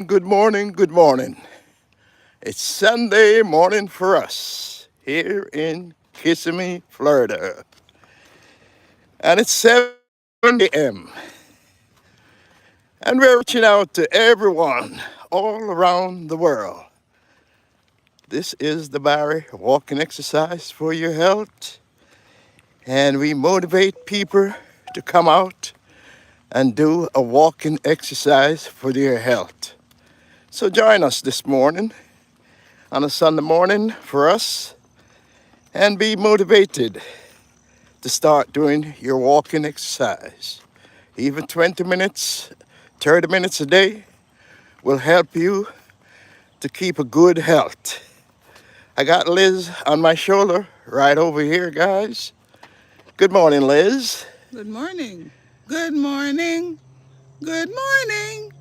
good morning, good morning. It's Sunday morning for us here in Kissimmee, Florida. And it's 7 a.m. And we're reaching out to everyone all around the world. This is the Barry walking exercise for your health. And we motivate people to come out and do a walking exercise for their health. So join us this morning on a Sunday morning for us and be motivated to start doing your walking exercise. Even 20 minutes, 30 minutes a day will help you to keep a good health. I got Liz on my shoulder right over here, guys. Good morning, Liz. Good morning. Good morning. Good morning.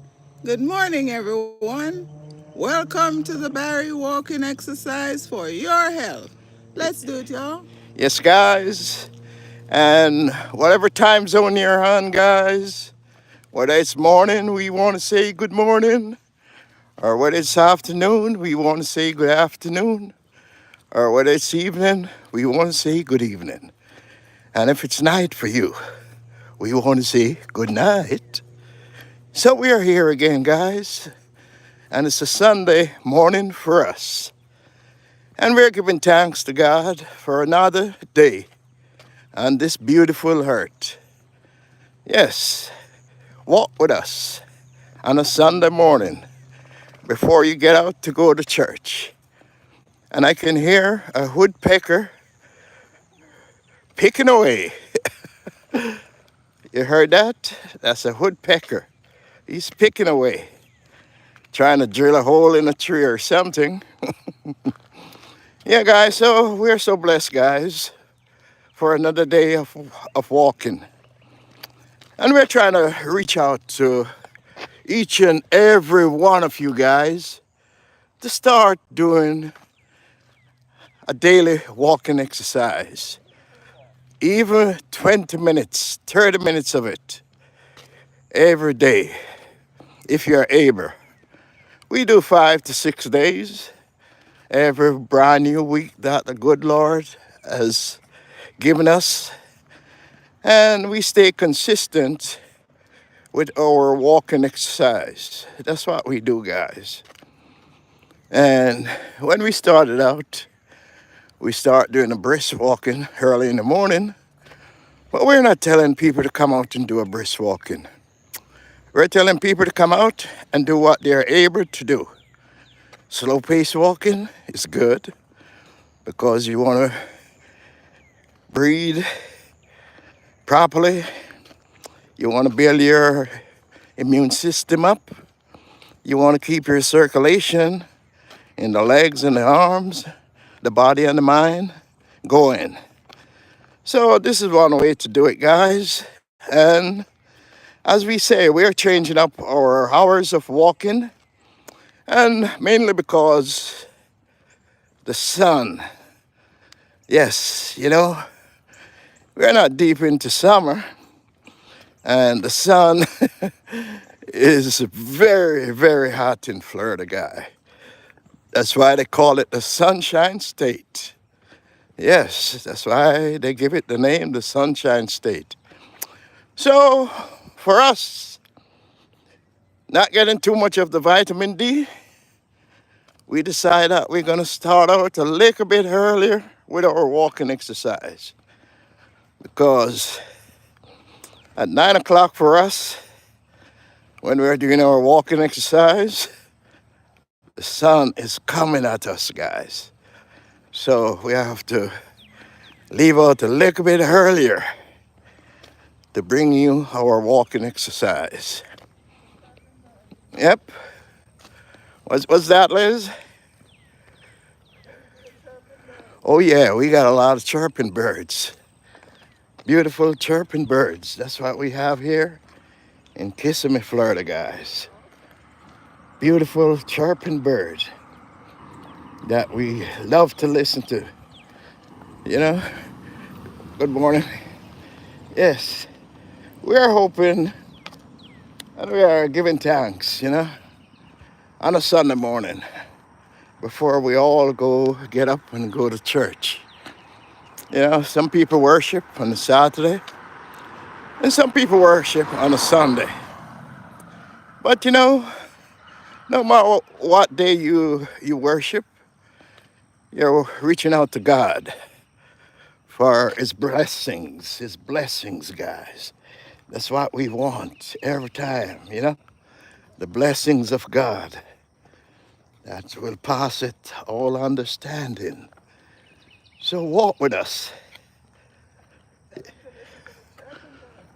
Good morning, everyone. Welcome to the Barry Walking Exercise for your health. Let's do it, y'all. Yes, guys. And whatever time zone you're on, guys, whether it's morning, we want to say good morning, or whether it's afternoon, we want to say good afternoon, or whether it's evening, we want to say good evening. And if it's night for you, we want to say good night. So we are here again, guys, and it's a Sunday morning for us. And we're giving thanks to God for another day on this beautiful earth. Yes, walk with us on a Sunday morning before you get out to go to church. And I can hear a woodpecker picking away. You heard that? That's a woodpecker. He's picking away, trying to drill a hole in a tree or something. Yeah, guys, so we're so blessed, guys, for another day of walking. And we're trying to reach out to each and every one of you guys to start doing a daily walking exercise. Even 20 minutes, 30 minutes of it every day, if you're able. We do 5 to 6 days every brand new week that the good Lord has given us. And we stay consistent with our walking exercise. That's what we do, guys. And when we started out, we start doing a brisk walking early in the morning. But we're not telling people to come out and do a brisk walking. We're telling people to come out and do what they're able to do. Slow pace walking is good because you want to breathe properly. You want to build your immune system up. You want to keep your circulation in the legs and the arms, the body and the mind going. So this is one way to do it, guys. And as we say, we're changing up our hours of walking, and mainly because the sun. Yes, we're not deep into summer, and the sun is very, very hot in Florida, guy. That's why they call it the Sunshine State. Yes, that's why they give it the name, the Sunshine State. So, for us, not getting too much of the vitamin D, we decide that we're going to start out a little bit earlier with our walking exercise. Because at 9 o'clock for us, when we're doing our walking exercise, the sun is coming at us, guys. So we have to leave out a little bit earlier to bring you our walking exercise. Yep. What's that, Liz? Oh, yeah, we got a lot of chirping birds. Beautiful chirping birds. That's what we have here in Kissimmee, Florida, guys. Beautiful chirping birds that we love to listen to. You know, good morning. Yes, we are hoping and we are giving thanks, on a Sunday morning before we all get up and go to church. You know, some people worship on a Saturday and some people worship on a Sunday. But you know, no matter what day you worship, you're reaching out to God for his blessings, guys. That's what we want every time, you know? The blessings of God that will pass it all understanding. So walk with us.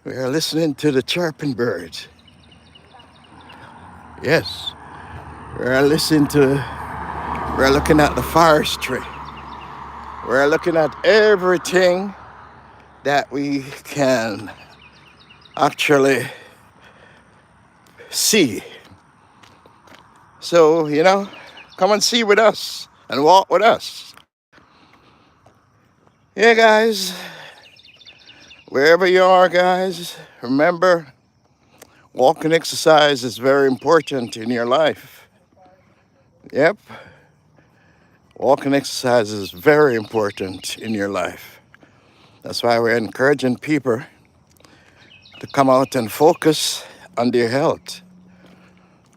We are listening to the chirping birds. Yes, we're we're looking at the forestry. We're looking at everything that we can actually see. So, you know, come and see with us and walk with us. Yeah, guys, wherever you are, guys, remember walking exercise is very important in your life. Yep, walking exercise is very important in your life. That's why we're encouraging people to come out and focus on their health.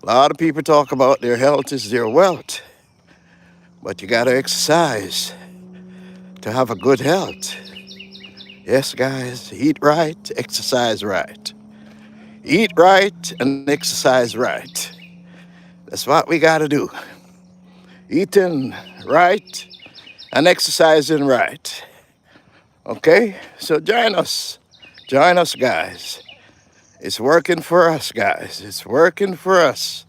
A lot of people talk about their health is their wealth, but you gotta exercise to have a good health. Yes, guys, eat right, exercise right. Eat right and exercise right. That's what we gotta do. Eating right and exercising right. Okay? So join us. Join us, guys. It's working for us, guys. It's working for us.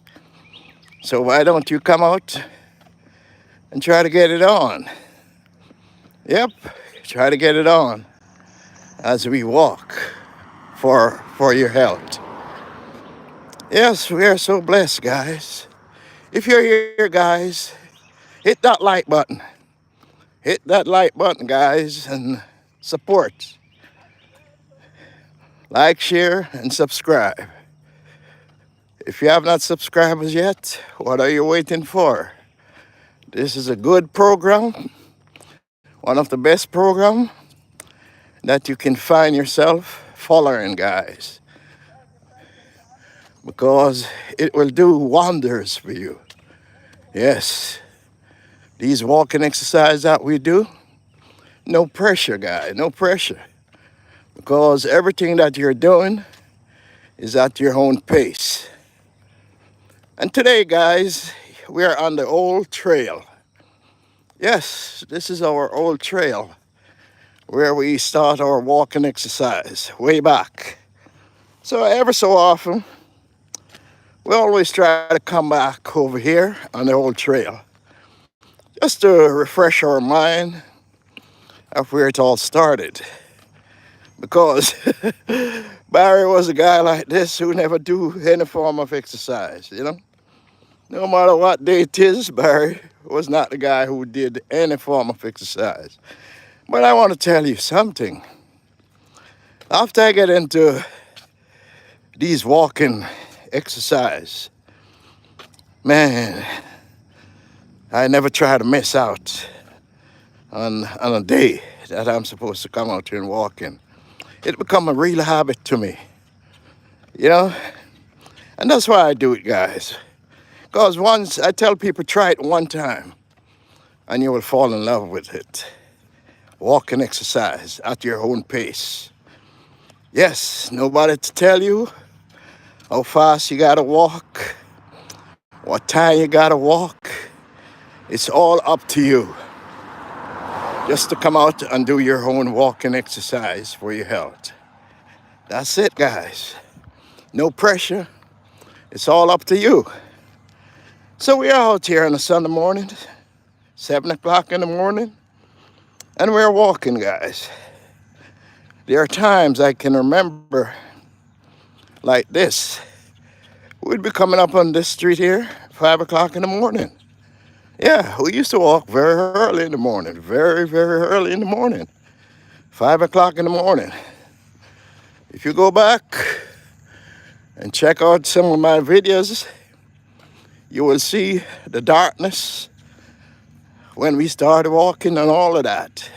So why don't you come out and try to get it on? Yep, try to get it on as we walk for your health. Yes, we are so blessed, guys. If you're here, guys, hit that like button. Hit that like button, guys, and support. Like, share, and subscribe. If you have not subscribed as yet, what are you waiting for? This is a good program, one of the best programs that you can find yourself following, guys, because it will do wonders for you. Yes, these walking exercises that we do, no pressure, guys, no pressure, because everything that you're doing is at your own pace. And today, guys, we are on the old trail. Yes, this is our old trail where we start our walking exercise way back. So ever so often, we always try to come back over here on the old trail just to refresh our mind of where it all started. Because Barry was a guy like this who never do any form of exercise, you know? No matter what day it is, Barry was not the guy who did any form of exercise. But I want to tell you something. After I get into these walking exercise, man, I never try to miss out on a day that I'm supposed to come out here and walk in. It become a real habit to me, you know? And that's why I do it, guys. Because once I tell people, try it one time, and you will fall in love with it. Walk and exercise at your own pace. Yes, nobody to tell you how fast you gotta walk, what time you gotta walk. It's all up to you. Just to come out and do your own walking exercise for your health. That's it, guys. No pressure. It's all up to you. So we're out here on a Sunday morning, 7 o'clock in the morning, and we're walking, guys. There are times I can remember like this. We'd be coming up on this street here, 5 o'clock in the morning. Yeah, we used to walk very early in the morning, very, very early in the morning, 5 o'clock in the morning. If you go back and check out some of my videos, You will see the darkness when we start walking and all of that.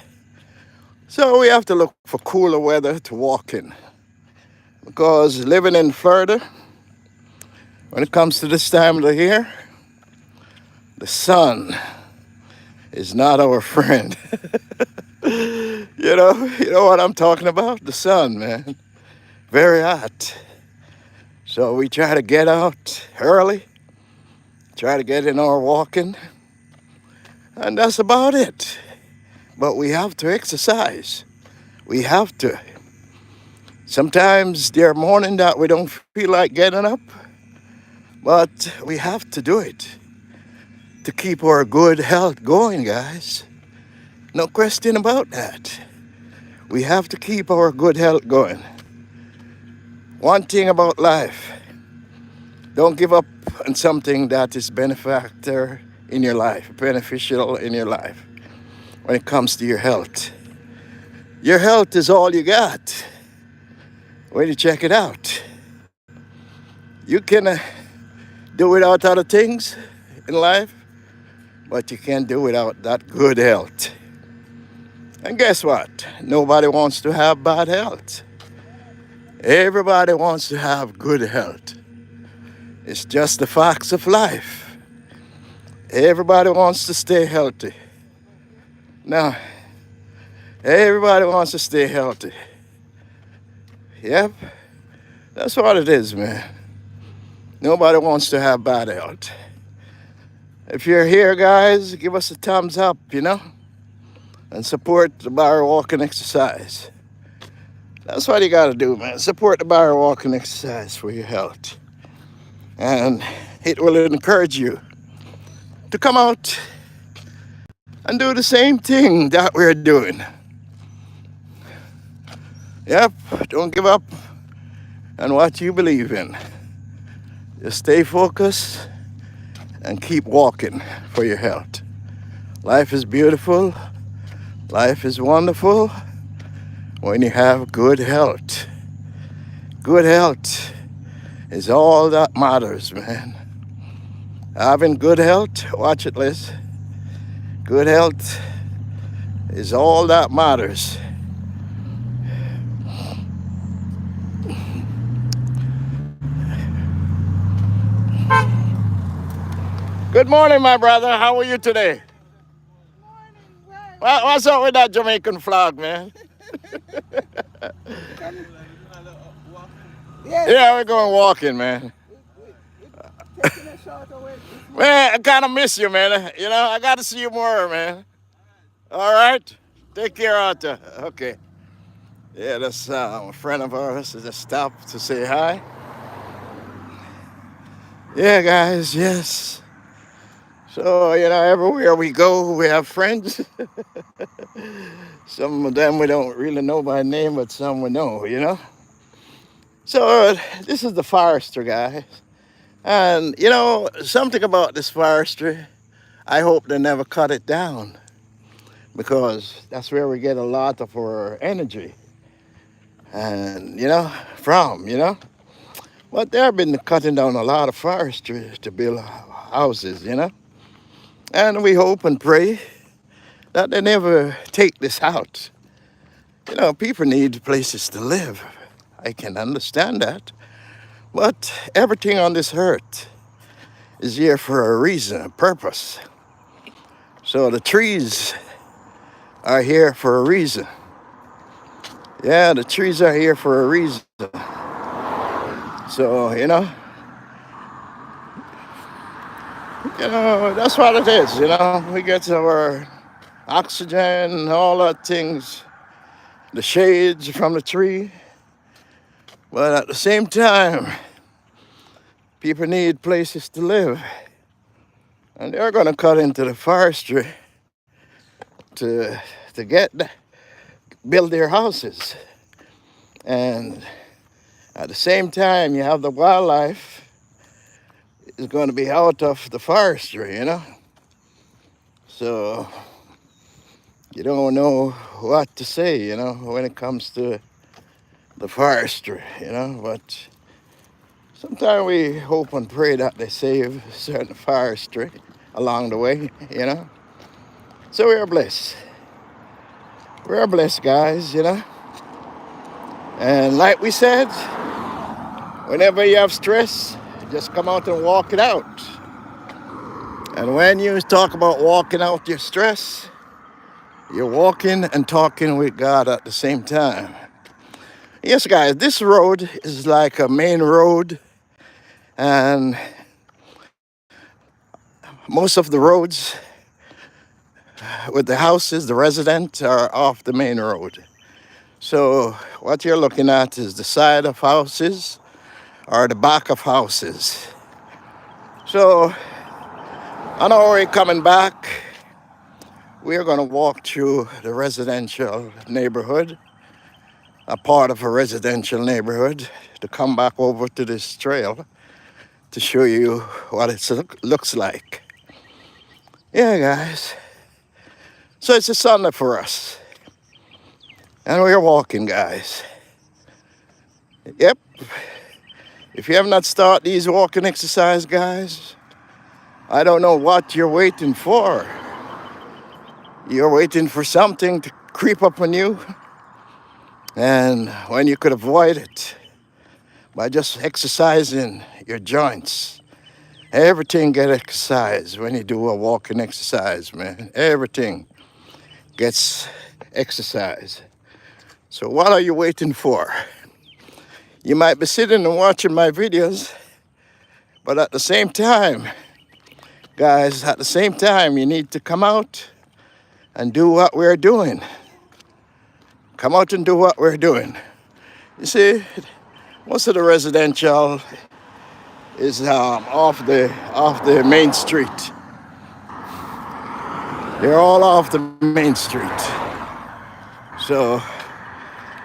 So we have to look for cooler weather to walk in. Because living in Florida, when it comes to this time of the year, the sun is not our friend. You know what I'm talking about? The sun, man. Very hot. So we try to get out early, try to get in our walking, and that's about it. But we have to exercise. We have to. Sometimes there are mornings that we don't feel like getting up, but we have to do it to keep our good health going, guys. No question about that. We have to keep our good health going. One thing about life, don't give up on something that is benefactor in your life, beneficial in your life when it comes to your health. Your health is all you got. When you check it out, you can do without other things in life, but you can't do without that good health. And guess what? Nobody wants to have bad health. Everybody wants to have good health. It's just the facts of life. Everybody wants to stay healthy. Now, everybody wants to stay healthy. Yep, that's what it is, man. Nobody wants to have bad health. If you're here, guys, give us a thumbs up, and support the Barry Walking exercise. That's what you gotta do, man. Support the Barry Walking exercise for your health. And it will encourage you to come out and do the same thing that we're doing. Yep, don't give up on what you believe in. Just stay focused and keep walking for your health. Life is beautiful. Life is wonderful when you have good health. Good health is all that matters, man. Having good health, watch it, Liz. Good health is all that matters. Good morning, my brother. How are you today? What's up with that Jamaican flag, man? Yeah, we're going walking, man. Man, I kind of miss you, man. I got to see you more, man. All right? Take care out there. Okay. Yeah, that's a friend of ours that just stopped to say hi. Yeah, guys, yes. So, everywhere we go, we have friends. Some of them we don't really know by name, but some we know. So, this is the forester, guys. And, something about this forestry, I hope they never cut it down because that's where we get a lot of our energy and, from. But they've been cutting down a lot of forestry to build houses, And we hope and pray that they never take this out. People need places to live. I can understand that. But everything on this earth is here for a reason, a purpose. So the trees are here for a reason. Yeah, the trees are here for a reason. So, that's what it is, We get our oxygen, all that things, the shades from the tree. But at the same time, people need places to live. And they're going to cut into the forestry to build their houses. And at the same time, you have the wildlife is going to be out of the forestry, So you don't know what to say, when it comes to the forestry, But Sometimes we hope and pray that they save certain forestry along the way, you know. So we are blessed. We are blessed, guys, you know. And like we said, whenever you have stress, just come out and walk it out. And when you talk about walking out your stress, you're walking and talking with God at the same time. Yes, guys, this road is like a main road, and most of the roads with the houses, the residents, are off the main road. So what you're looking at is the side of houses or the back of houses. So on our way coming back, we're going to walk through the residential neighborhood, a part of a residential neighborhood, to come back over to this trail to show you what it looks like. Yeah, guys. So it's a Sunday for us. And we're walking, guys. Yep. If you have not started these walking exercise, guys, I don't know what you're waiting for. You're waiting for something to creep up on you, and when you could avoid it by just exercising your joints. Everything get exercised when you do a walking exercise, man. Everything gets exercise. So what are you waiting for? You might be sitting and watching my videos, but at the same time, guys, at the same time, you need to come out and do what we're doing. Come out and do what we're doing. You see, most of the residential is off the main street. They're all off the main street. So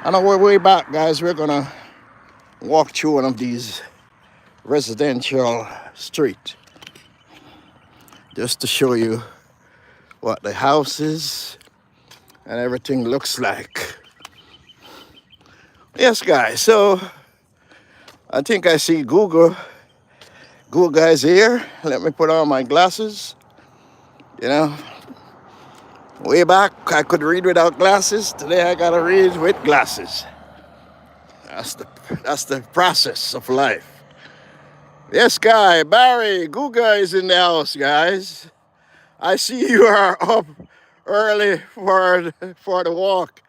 on our way back, guys, we're gonna walk through one of these residential street just to show you what the houses and everything looks like. Yes, guys, so I think I see Google. Google guys here. Let me put on my glasses. You know, way back I could read without glasses. Today I gotta read with glasses. That's the process of life. Yes, guy, Barry, Guga is in the house, guys. I see you are up early for the walk.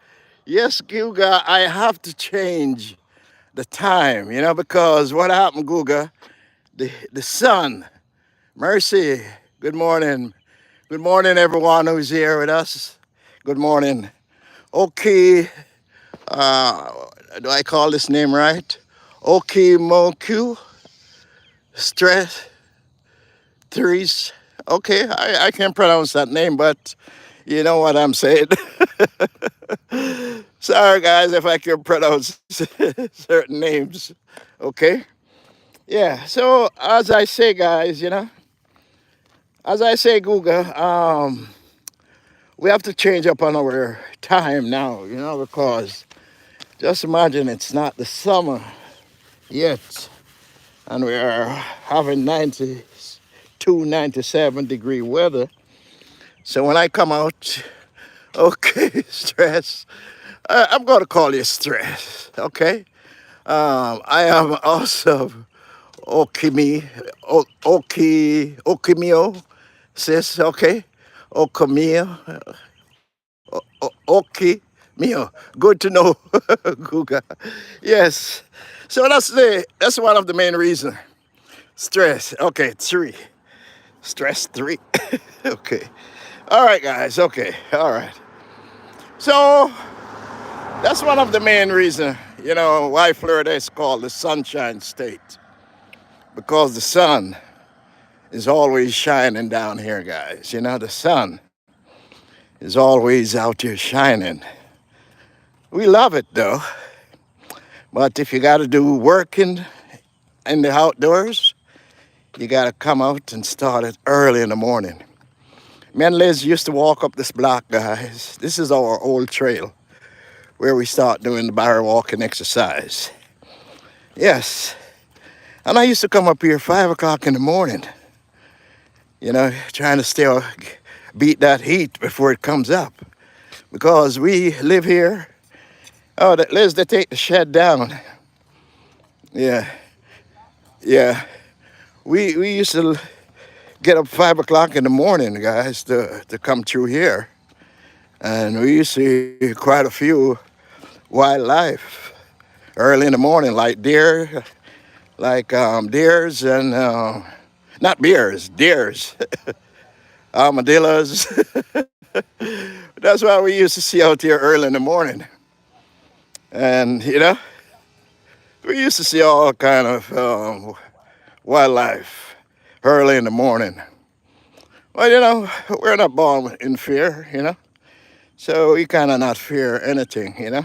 Yes, Guga, I have to change the time, you know, because what happened, Guga? The sun. Mercy, good morning. Good morning, everyone who's here with us. Good morning. Okay, do I call this name right? Okimoku Stress Threes. Okay, I can't pronounce that name, but you know what I'm saying. Sorry, guys, if I can pronounce certain names. Okay. Yeah. So as I say, guys, you know, as I say, Google, we have to change up on our time now, you know, because just imagine it's not the summer yet, and we are having 92, 97-degree weather. So when I come out, okay, stress, I'm going to call you stress, okay? I am also Okimio, sis, okay? Okimio, okay, Mio, good to know, Guga. Yes, so that's one of the main reasons. Stress. Okay, three. Stress three. Okay. All right, guys. Okay. All right. So that's one of the main reasons, you know, why Florida is called the Sunshine State, because the sun is always shining down here, guys. You know, the sun is always out here shining. We love it though. But if you got to do working in the outdoors, you got to come out and start it early in the morning. Me and Liz used to walk up this block, guys. This is our old trail where we start doing the barrel walking exercise. Yes. And I used to come up here 5 o'clock in the morning, trying to beat that heat before it comes up. Because we live here. Oh, Liz, they take the shed down. Yeah, yeah. We used to get up 5 o'clock in the morning, guys, to come through here. And we used to see quite a few wildlife early in the morning, like deer, like deers and not bears, deers, armadillos. That's what we used to see out here early in the morning. And, we used to see all kind of wildlife early in the morning. Well, we're not born in fear. So we kind of not fear anything.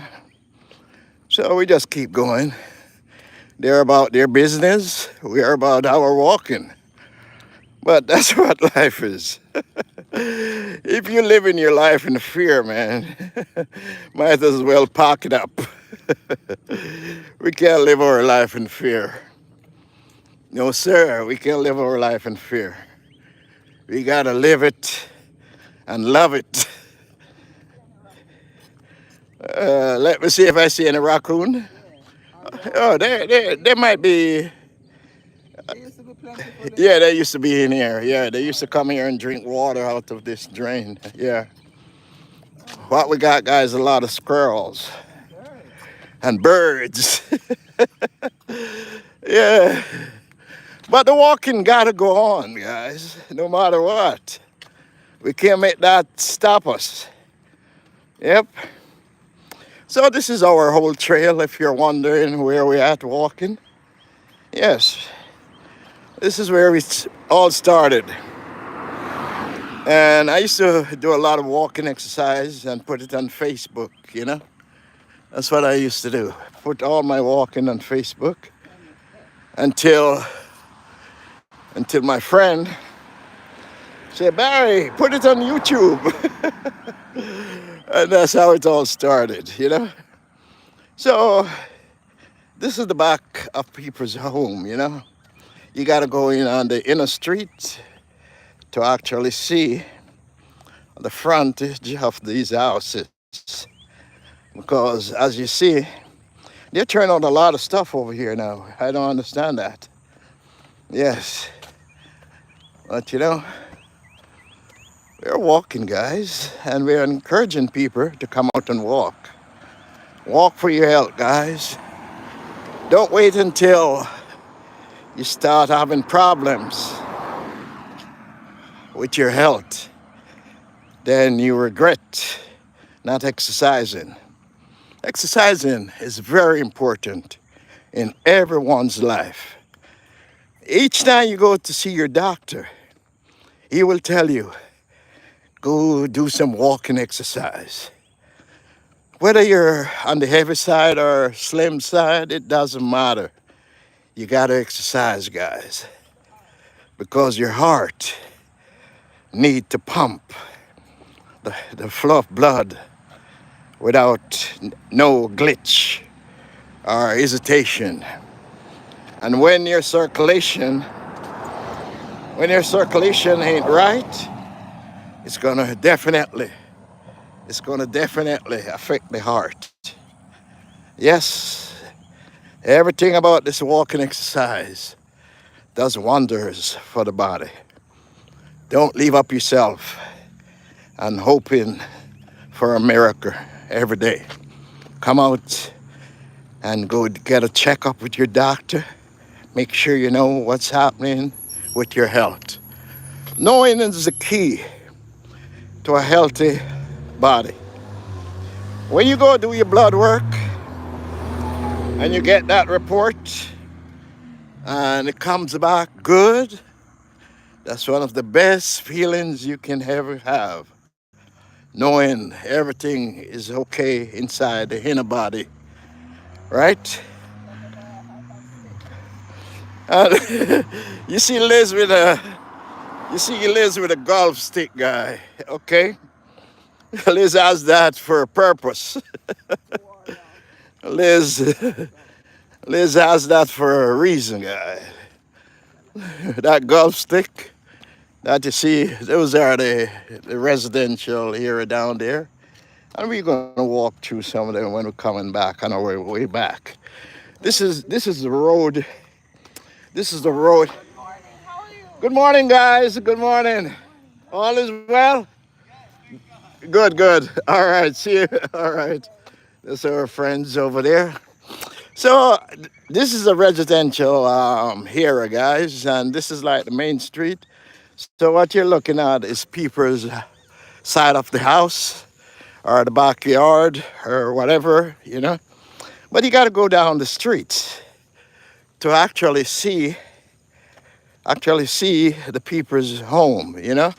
So we just keep going. They're about their business. We are about our walking. But that's what life is. If you live in your life in fear, man, might as well pack it up. We can't live our life in fear. No, sir, we can't live our life in fear. We gotta live it and love it. Let me see if I see any raccoon. Oh, there might be. Yeah, they used to be in here. Yeah, they used to come here and drink water out of this drain. Yeah. What we got, guys, a lot of squirrels and birds. Yeah. But the walking gotta go on, guys, no matter what. We can't make that stop us. Yep. So this is our whole trail, if you're wondering where we're at walking. Yes. This is where we all started. And I used to do a lot of walking exercise and put it on Facebook. That's what I used to do. Put all my walking on Facebook until my friend said, Barry, put it on YouTube. And that's how it all started. So this is the back of people's home. You got to go in on the inner street to actually see the frontage of these houses. Because as you see, they're turning out a lot of stuff over here now. I don't understand that. Yes. But we're walking, guys, and we're encouraging people to come out and walk. Walk for your health, guys. Don't wait until you start having problems with your health. Then you regret not exercising. Exercising is very important in everyone's life. Each time you go to see your doctor, he will tell you, go do some walking exercise. Whether you're on the heavy side or slim side, it doesn't matter. You gotta exercise, guys, because your heart need to pump the flow of blood without no glitch or hesitation. And when your circulation ain't right, it's gonna definitely affect the heart. Yes, everything about this walking exercise does wonders for the body. Don't leave up yourself and hoping for a miracle every day. Come out and go get a checkup with your doctor. Make sure you know what's happening with your health. Knowing is the key to a healthy body. When you go do your blood work and you get that report and it comes back good, that's one of the best feelings you can ever have. Knowing everything is okay inside the inner body, right? And you see Liz with a golf stick, guy. Okay, Liz has that for a purpose. Liz Liz has that for a reason, guys. That golf stick that you see, those are the residential here down there. And we're gonna walk through some of them when we're coming back on our way back. This is the road. This is the road. Good morning. How are you? Good morning, guys. Good morning. All is well? Good, good. All right, see you. All right. That's our friends over there. So this is a residential here, guys, and this is like the main street. So what you're looking at is people's side of the house or the backyard or whatever, you know. But you got to go down the street to actually see the people's home, you know.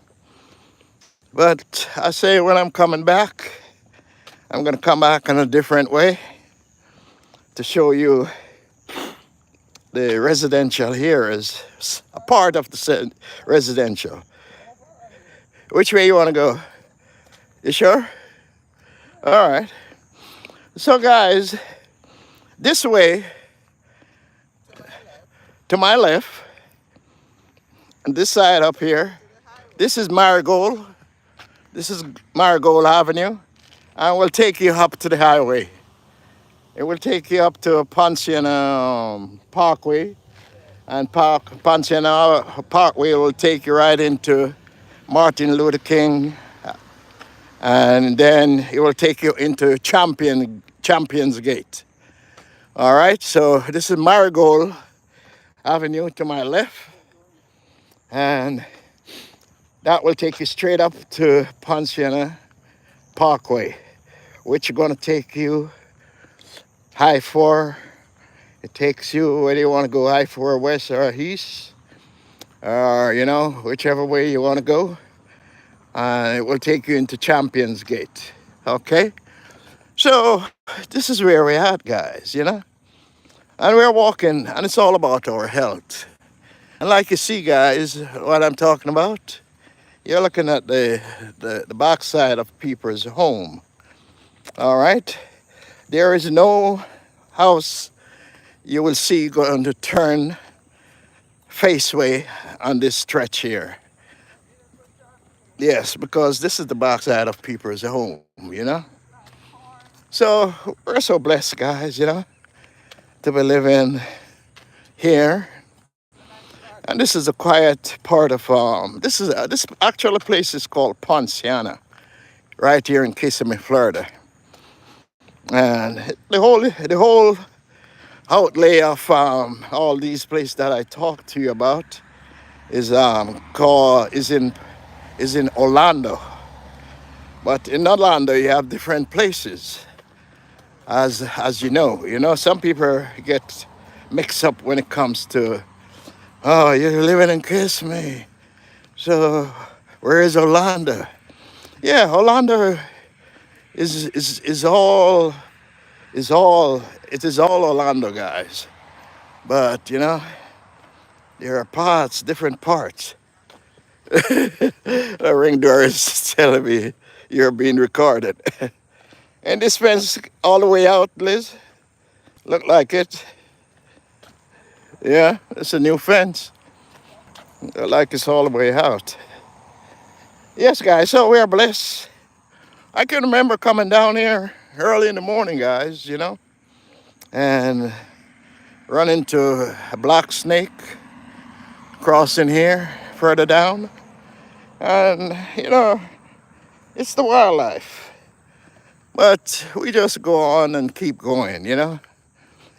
But I say when I'm coming back, I'm gonna come back in a different way to show you the residential here is a part of the residential. Which way you want to go? You sure? All right. So, guys, this way to my left, and this side up here, this is Marigold. This is Marigold Avenue, and we'll take you up to the highway. It will take you up to Ponciana Parkway, and Ponciana Parkway will take you right into Martin Luther King, and then it will take you into Champions Gate. All right, so this is Marigold Avenue to my left, and that will take you straight up to Ponciana Parkway, which is going to take you high 4. It takes you whether you want to go high 4 west or east, or you know, whichever way you want to go. It will take you into Champions Gate. Okay? So this is where we're at, guys, you know? And we're walking, and it's all about our health. And like you see, guys, what I'm talking about, you're looking at the backside of people's home. All right? There is no house you will see going to turn faceway on this stretch here. Yes, because this is the backside of people's home, you know? So we're so blessed, guys, you know, to be living here. And this is a quiet part of this actual place is called Ponciana, right here in Kissimmee, Florida. And the whole outlay of all these places that I talked to you about is in Orlando. But in Orlando, you have different places, as you know. You know, some people get mixed up when it comes to, oh, you're living in Kissimmee, so where is Orlando? Yeah, Orlando is all it is all Orlando, guys. But you know, there are different parts. The ring door is telling me you're being recorded. And this fence all the way out, Liz. Look like it. Yeah, it's a new fence. Look like it's all the way out. Yes, guys, so we are blessed. I can remember coming down here early in the morning, guys, you know, and run into a black snake crossing here further down. And, you know, it's the wildlife. But we just go on and keep going, you know.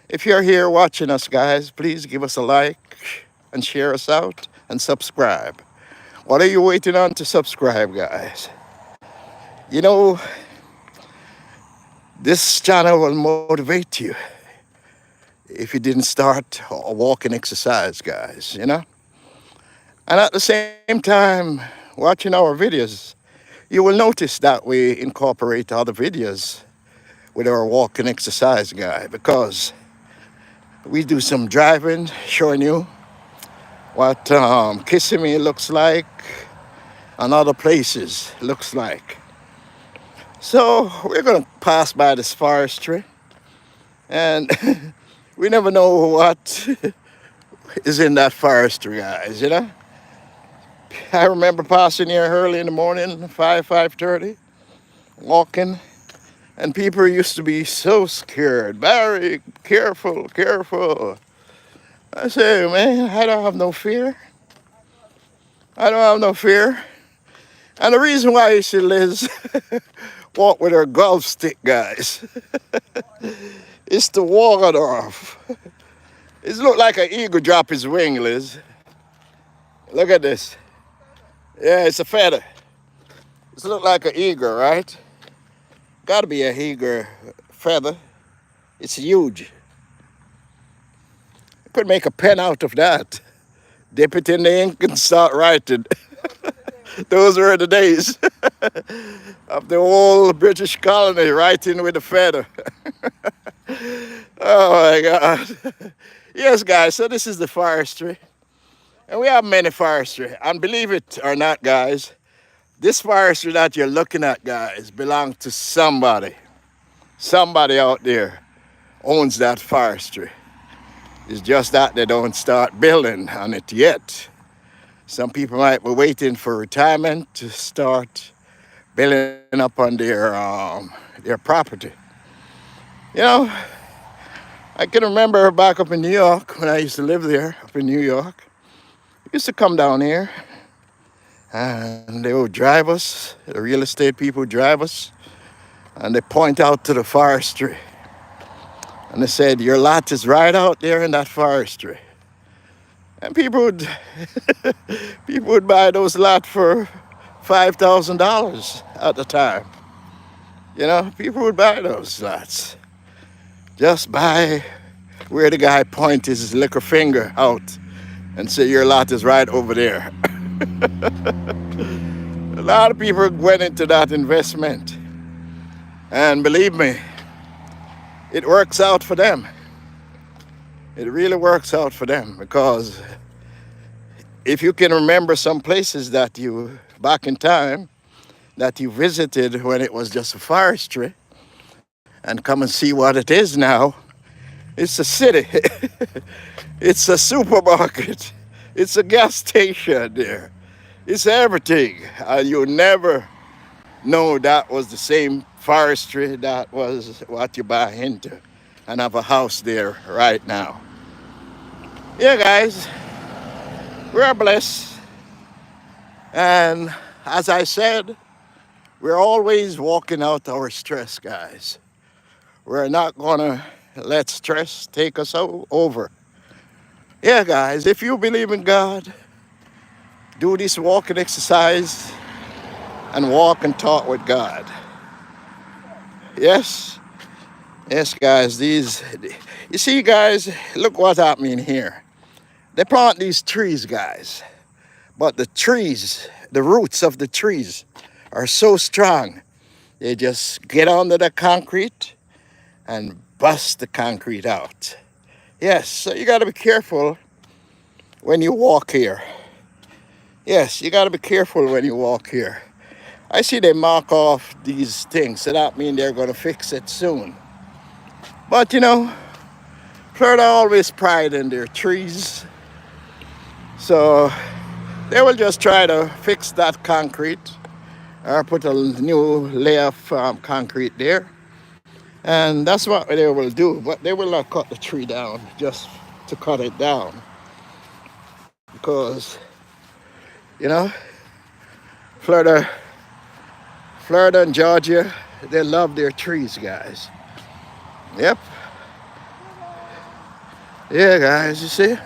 If you're here watching us, guys, please give us a like and share us out and subscribe. What are you waiting on to subscribe, guys? You know, this channel will motivate you if you didn't start a walking exercise, guys, you know? And at the same time, watching our videos, you will notice that we incorporate other videos with our walking exercise guy, because we do some driving, showing you what Kissimmee looks like and other places looks like. So we're gonna pass by this forestry, and We never know what is in that forestry, guys, you know? I remember passing here early in the morning, 5:30, walking, and people used to be so scared. Very careful, careful. I say, man, I don't have no fear. I don't have no fear. And the reason why you see Liz walk with her golf stick, guys, is to walk it off. It look like an eagle drop his wing, Liz. Look at this. Yeah, it's a feather. It look like an eagle, right? Gotta be a eagle feather. It's huge. Could make a pen out of that. Dip it in the ink and start writing. Those were the days of the old British colony, writing with a feather. Oh my God. Yes, guys, so this is the forestry. And we have many forestry. And believe it or not, guys, this forestry that you're looking at, guys, belongs to somebody. Somebody out there owns that forestry. It's just that they don't start building on it yet. Some people might be waiting for retirement to start building up on their property. You know, I can remember back up in New York when I used to live there, up in New York. I used to come down here and they would drive us, the real estate people would drive us, and they point out to the forestry. And they said, your lot is right out there in that forestry. And people would people would buy those lots for $5,000 at the time. You know, people would buy those lots. Just by where the guy points his little finger out and say your lot is right over there. A lot of people went into that investment. And believe me, it works out for them. It really works out for them because if you can remember some places that you, back in time, that you visited when it was just a forestry and come and see what it is now, it's a city. It's a supermarket. It's a gas station there. It's everything. You never know that was the same forestry that was what you buy into and have a house there right now. Yeah, guys, we're blessed. And as I said, we're always walking out our stress, guys. We're not gonna let stress take us over. Yeah, guys, if you believe in God, do this walking exercise and walk and talk with God. Yes, yes, guys, you see, guys, look what's happening here. They plant these trees, guys, but the trees, the roots of the trees are so strong, they just get under the concrete and bust the concrete out. Yes, so you gotta be careful when you walk here. Yes, you gotta be careful when you walk here. I see they mark off these things, so that means they're gonna fix it soon. But you know, Florida always pride in their trees. So they will just try to fix that concrete or put a new layer of concrete there. And that's what they will do. But they will not cut the tree down just to cut it down. Because, you know, Florida and Georgia, they love their trees, guys. Yep. Yeah, guys, you see?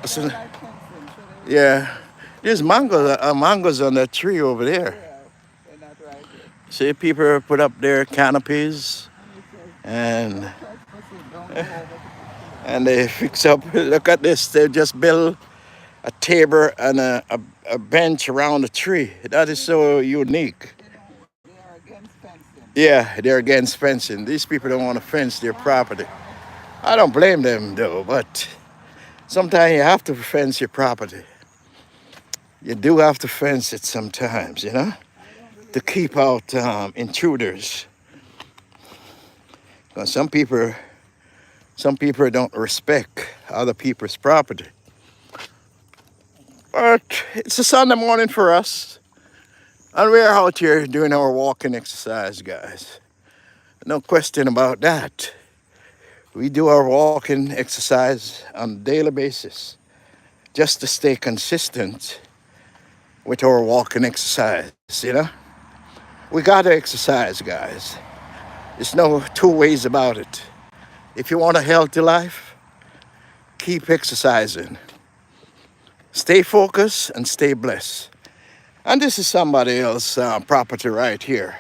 So, yeah. There's mangoes on that tree over there. See, people put up their canopies and they fix up. Look at this. They just build a table and a bench around the tree. That is so unique. Yeah, they're against fencing. These people don't want to fence their property. I don't blame them though, but sometimes you have to fence your property. You do have to fence it sometimes, you know, to keep out intruders. Because some people Some people don't respect other people's property. But it's a Sunday morning for us, and we're out here doing our walking exercise, guys. No question about that. We do our walking exercise on a daily basis just to stay consistent with our walking exercise, you know? We gotta exercise, guys. There's no two ways about it. If you want a healthy life, keep exercising. Stay focused and stay blessed. And this is somebody else's property right here.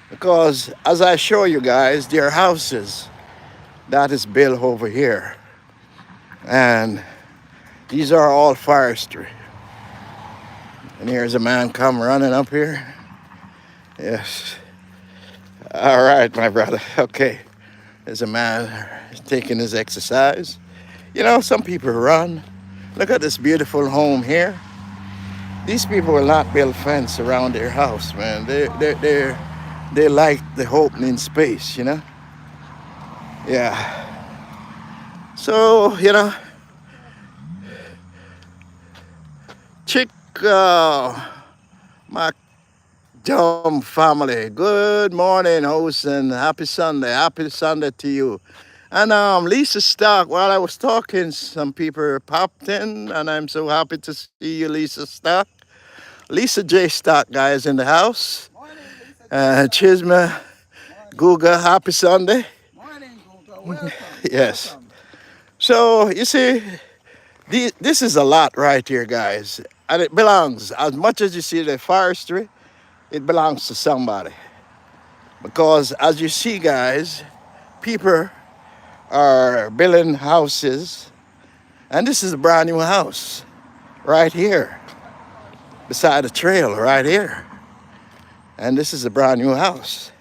Because as I show you guys, there are houses that is built over here. And these are all forestry. And here's a man come running up here. Yes. All right, my brother. Okay. There's a man taking his exercise. You know, some people run. Look at this beautiful home here. These people will not build fence around their house, man. They like the opening space, you know? Yeah. So, you know, chick, my dumb family. Good morning, host, and happy Sunday. Happy Sunday to you. And Lisa Stock, while I was talking, some people popped in, and I'm so happy to see you, Lisa Stock. Lisa J. Stock, guys, in the house. Morning, Lisa. Chisma, Guga, happy Sunday. Morning, Google. Welcome. Yes. Welcome. So, you see, this is a lot right here, guys. And it belongs, as much as you see the forestry, it belongs to somebody. Because as you see, guys, people are building houses. And this is a brand new house right here, beside the trail right here. And this is a brand new house.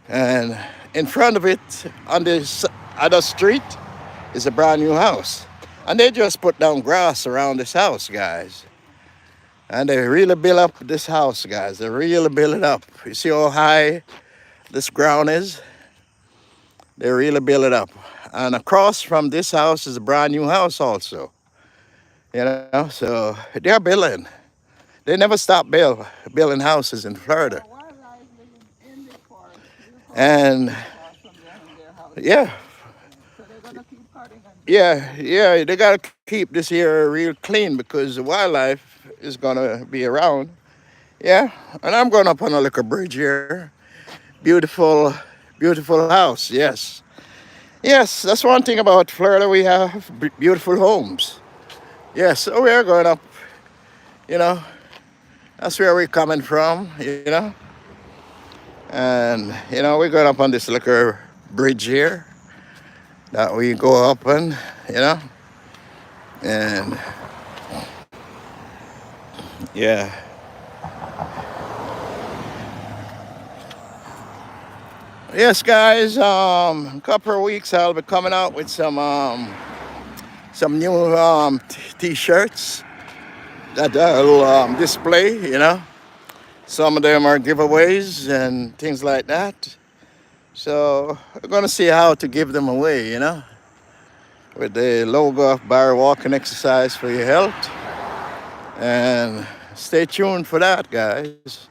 And in front of it, on this other street, is a brand new house. And they just put down grass around this house, guys. And they really build up this house, guys. They really build it up. You see how high this ground is? They really build it up. And across from this house is a brand new house also. You know, so they're building. They never stop building houses in Florida. Wildlife living in the forest. And Across from their house. yeah, So they're gonna keep cutting and yeah, they gotta keep this here real clean because the wildlife is gonna be around. Yeah, and I'm going up on a little bridge here. Beautiful, beautiful house. Yes, yes. That's one thing about Florida. We have beautiful homes. Yes, so we are going up. You know, that's where we're coming from. You know, and you know we're going up on this little bridge here that we go up on. You know, and yeah. Yes, guys. A couple of weeks I'll be coming out with some new t-shirts that I'll display. You know, some of them are giveaways and things like that. So we're gonna see how to give them away. You know, with the logo of Barry Walking Exercise for Your Health. And stay tuned for that, guys.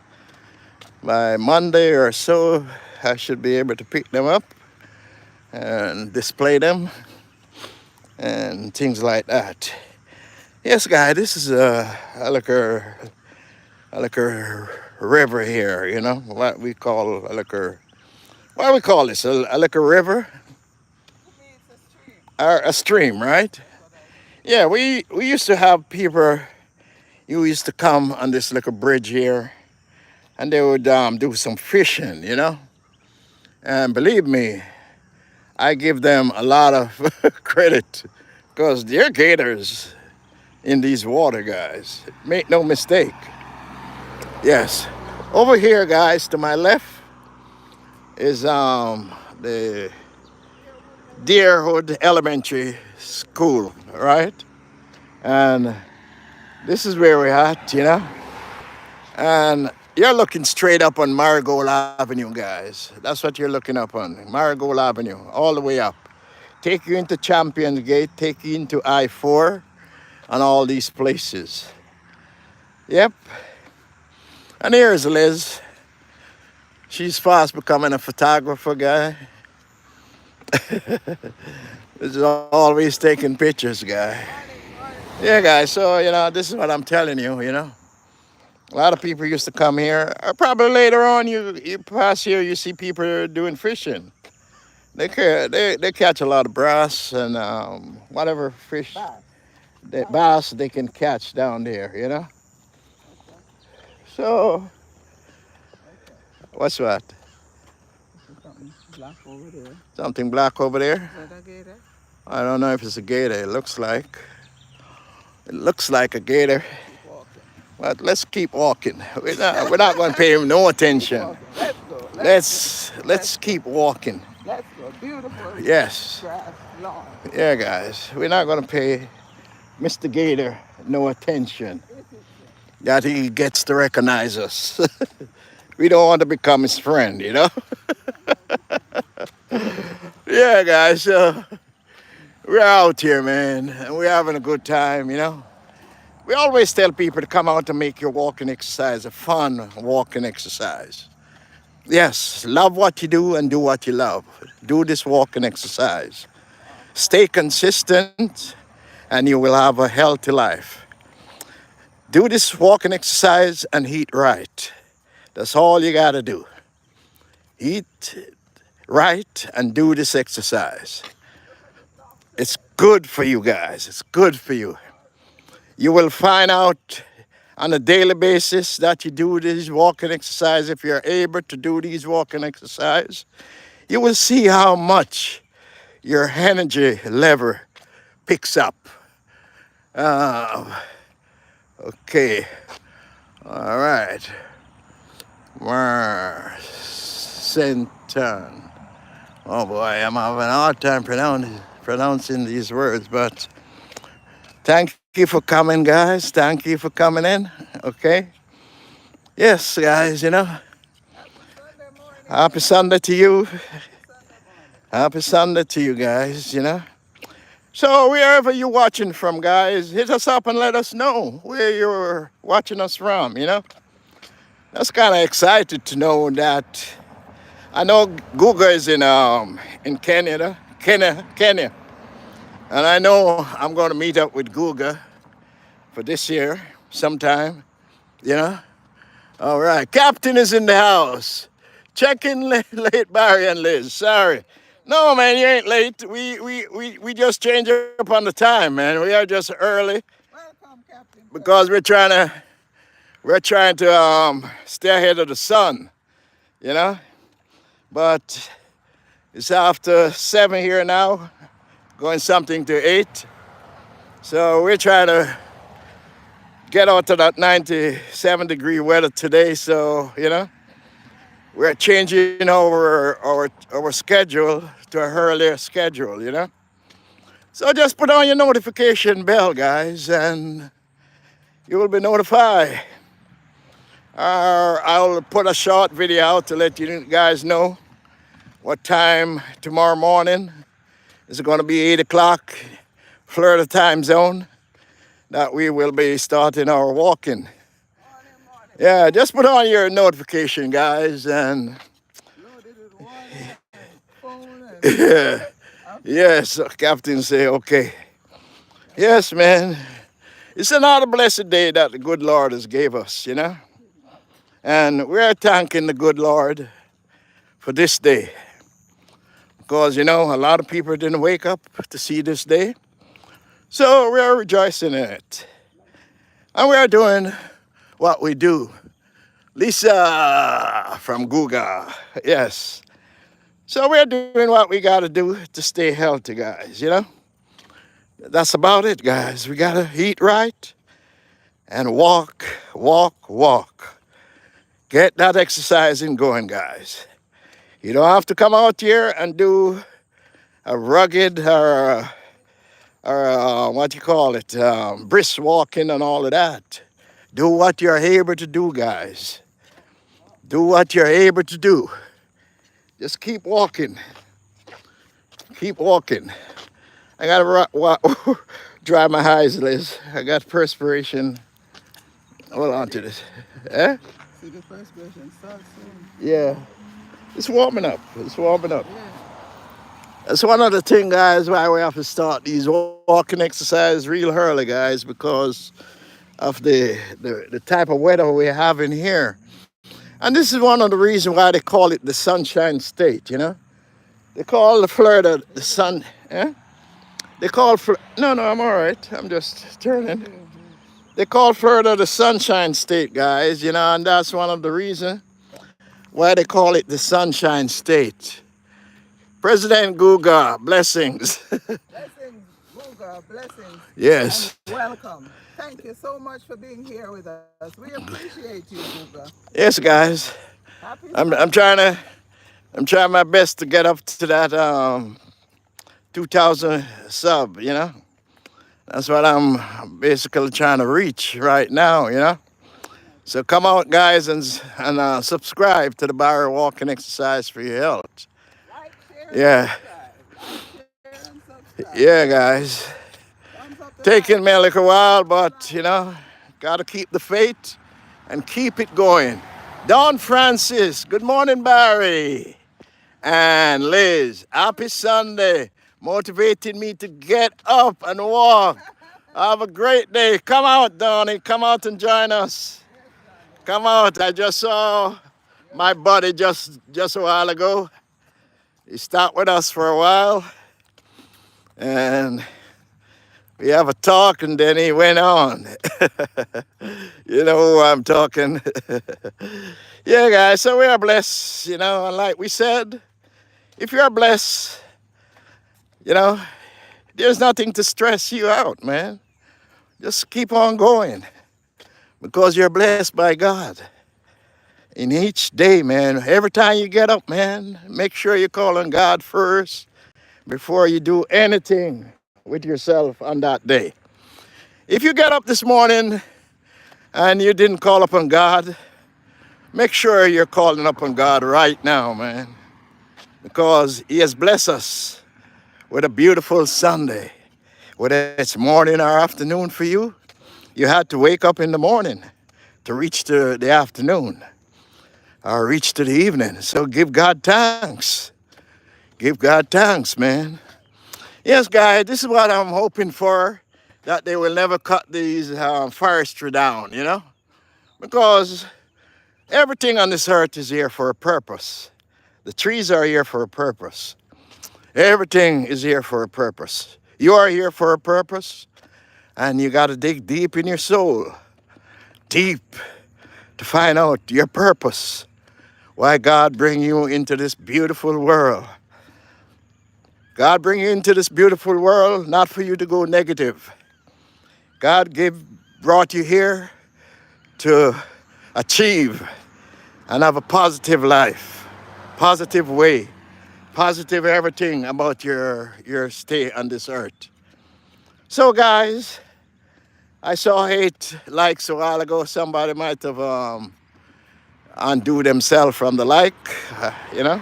By Monday or so, I should be able to pick them up and display them and things like that. Yes, guys, this is a liquor river here, you know, what we call a liquor, what do we call this, a liquor river? it's a stream. Or a stream, right? Yeah, we used to have people who used to come on this little bridge here and they would do some fishing, you know. And believe me, I give them a lot of credit because they're gators in these water, guys. Make no mistake. Yes. Over here, guys, to my left is the Deerwood Elementary School, right? And this is where we're at, you know. And you're looking straight up on Marigold Avenue, guys. That's what you're looking up on, Marigold Avenue, all the way up. take you into Champions Gate, take you into I-4 and all these places. Yep. And here's Liz. She's fast becoming a photographer guy. This is always taking pictures guy. Yeah, guys, so, this is what I'm telling you. A lot of people used to come here. Probably later on, you pass here, you see people doing fishing. They catch a lot of brass and whatever fish, bass they can catch down there. So, what's what? Something black over there. Something black over there? Is that a gator? I don't know if it's a gator. It looks like a gator. Keep walking. But let's keep walking. We're not going to pay him no attention. Let's go. Let's keep walking. Let's go. Beautiful. Yes. Grass lawn. Yeah, guys. We're not going to pay Mr. Gator no attention. That he gets to recognize us. We don't want to become his friend. Yeah, guys. We're out here, man, and we're having a good time. We always tell people to come out and make your walking exercise a fun walking exercise. Yes, love what you do and do what you love. Do this walking exercise. Stay consistent and you will have a healthy life. Do this walking exercise and eat right. That's all you gotta do. Eat right and do this exercise. It's good for you guys. It's good for you. You will find out on a daily basis that you do these walking exercise. If you're able to do these walking exercise, you will see how much your energy level picks up. Okay. All right. Centon. Oh boy, I'm having a hard time pronouncing these words, but thank you for coming, guys. Thank you for coming in. Okay. Yes, guys, happy Sunday to you. Happy Sunday to you guys, So wherever you're watching from, guys, hit us up and let us know where you're watching us from, That's kind of excited to know that. I know Google is in Kenya, and I know I'm going to meet up with Google for this year sometime, All right, Captain is in the house. Check in late Barry and Liz. Sorry. No, man, you ain't late. We just changed up on the time, man. We are just early. Welcome, Captain. Because we're trying to stay ahead of the sun, But it's after 7 here now, going something to 8. So we're trying to get out to that 97-degree weather today. So we're changing our schedule to an earlier schedule, So just put on your notification bell, guys, and you will be notified. I'll put a short video out to let you guys know what time tomorrow morning. It's going to be 8 o'clock, Florida time zone, that we will be starting our walking. Yeah, just put on your notification, guys, and yeah. Yes, Captain say, okay. Yes, man. It's another blessed day that the good Lord has gave us, And we're thanking the good Lord for this day. Because, a lot of people didn't wake up to see this day. So we're rejoicing in it. And we're doing what we do. Lisa from Google, yes. So we're doing what we got to do to stay healthy, guys, That's about it, guys. We got to eat right and walk. Get that exercising going, guys. You don't have to come out here and do a rugged or what you call it, brisk walking and all of that. Do what you're able to do, guys. Do what you're able to do. Just keep walking. Keep walking. I gotta dry my eyes, Liz. I got perspiration. Hold on to this. Eh? See the perspiration start soon. Yeah. It's warming up. It's warming up. Yeah. That's one of the things, guys, why we have to start these walking exercises real early, guys, because of the type of weather we have in here. And this is one of the reasons why they call it the Sunshine State, you know? They call the Florida the sun, eh? They call, no, I'm all right. I'm just turning. They call Florida the Sunshine State, guys, you know, and that's one of the reasons why they call it the Sunshine State. President Guga, blessings. Blessings, Google, blessings, Yes. and welcome. Thank you so much for being here with us. We appreciate you, Google. Yes, guys. Happy I'm Sunday. trying my best to get up to that 2,000 sub, you know? That's what I'm basically trying to reach right now, you know? So come out, guys, and subscribe to the Barry Walking Exercise for your health. Like, share, and Yeah, subscribe. Like, share, and subscribe. yeah, guys. Thumbs up the Taking like. me a little while, but, you know, got to keep the faith and keep it going. Don Francis, good morning, Barry. And Liz, happy Sunday. Motivating me to get up and walk. Have a great day. Come out, Donnie. Come out and join us. Come out. I just saw my buddy just a while ago. He stopped with us for a while. And we have a talk and then he went on. You know who I'm talking. Yeah, guys, so we are blessed, you know, and like we said, if you're blessed, you know, there's nothing to stress you out, man. Just keep on going because you're blessed by God. In each day, man, every time you get up, man, make sure you call on God first before you do anything with yourself on that day. If you get up this morning and you didn't call upon God, make sure you're calling upon God right now, man, because He has blessed us with a beautiful Sunday. Whether it's morning or afternoon for you, you had to wake up in the morning to reach to the afternoon or reach to the evening. So give God thanks. Give God thanks, man. Yes, guys, this is what I'm hoping for, that they will never cut these forestry down, you know? Because everything on this earth is here for a purpose. The trees are here for a purpose. Everything is here for a purpose. You are here for a purpose, and you got to dig deep in your soul, deep, to find out your purpose. Why God bring you into this beautiful world. God bring you into this beautiful world not for you to go negative. God brought you here to achieve and have a positive life, positive way, positive everything about your stay on this earth. So guys, I saw 8 likes a while ago. Somebody might have undo themselves from the like, you know.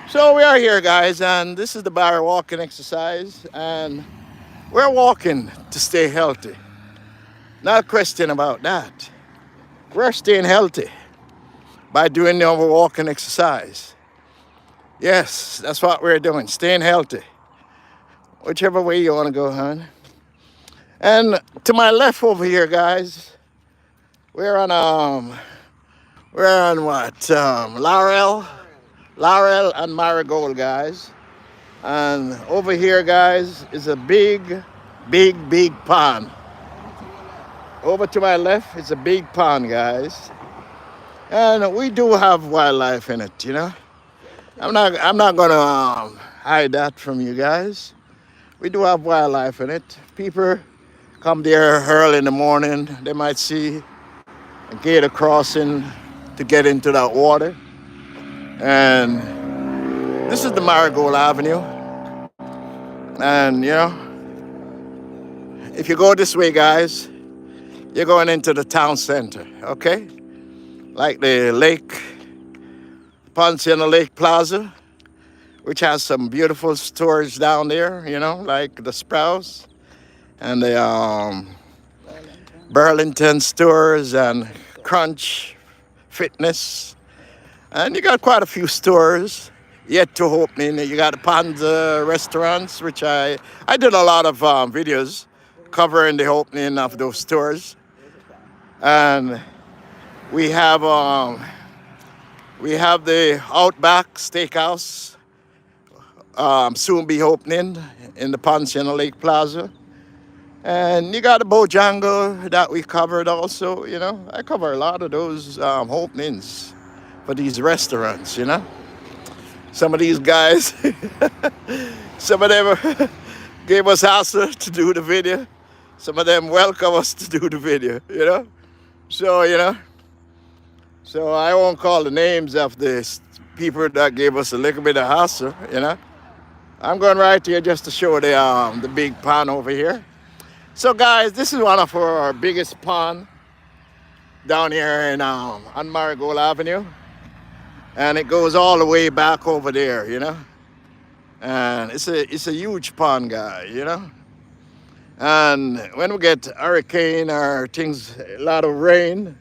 So we are here, guys, and this is the Barry Walking Exercise, and we're walking to stay healthy. Not a question about that. We're staying healthy by doing our walking exercise. Yes, that's what we're doing, staying healthy. Whichever way you want to go, hon. And to my left over here, guys, we're on what? Laurel and Marigold, guys. And over here, guys, is a big pond. Over to my left is a big pond, guys. And we do have wildlife in it, you know. I'm not gonna hide that from you guys. We do have wildlife in it. People come there early in the morning. They might see a gator crossing to get into that water. And this is the Marigold Avenue. And you know, if you go this way, guys, you're going into the town center, okay? Like the Lake, Ponciano Lake Plaza. which has some beautiful stores down there, you know, like the Sprouts and the Burlington. Burlington stores and Crunch Fitness. And you got quite a few stores yet to open. You got the Panda restaurants, which I did a lot of videos covering the opening of those stores. And we have um, we have the Outback Steakhouse soon be opening in the Ponciano Lake Plaza. And you got the Bojango that we covered also, you know. I cover a lot of those openings for these restaurants, you know. Some of these guys, some of them gave us hassle to do the video. Some of them welcome us to do the video, you know. So, you know, so I won't call the names of the people that gave us a little bit of hassle, you know. I'm going right here just to show the big pond over here. So guys, this is one of our biggest pond down here in on Marigold Avenue. And it goes all the way back over there, you know. And it's a huge pond, guy, you know. And when we get hurricane or things, a lot of rain,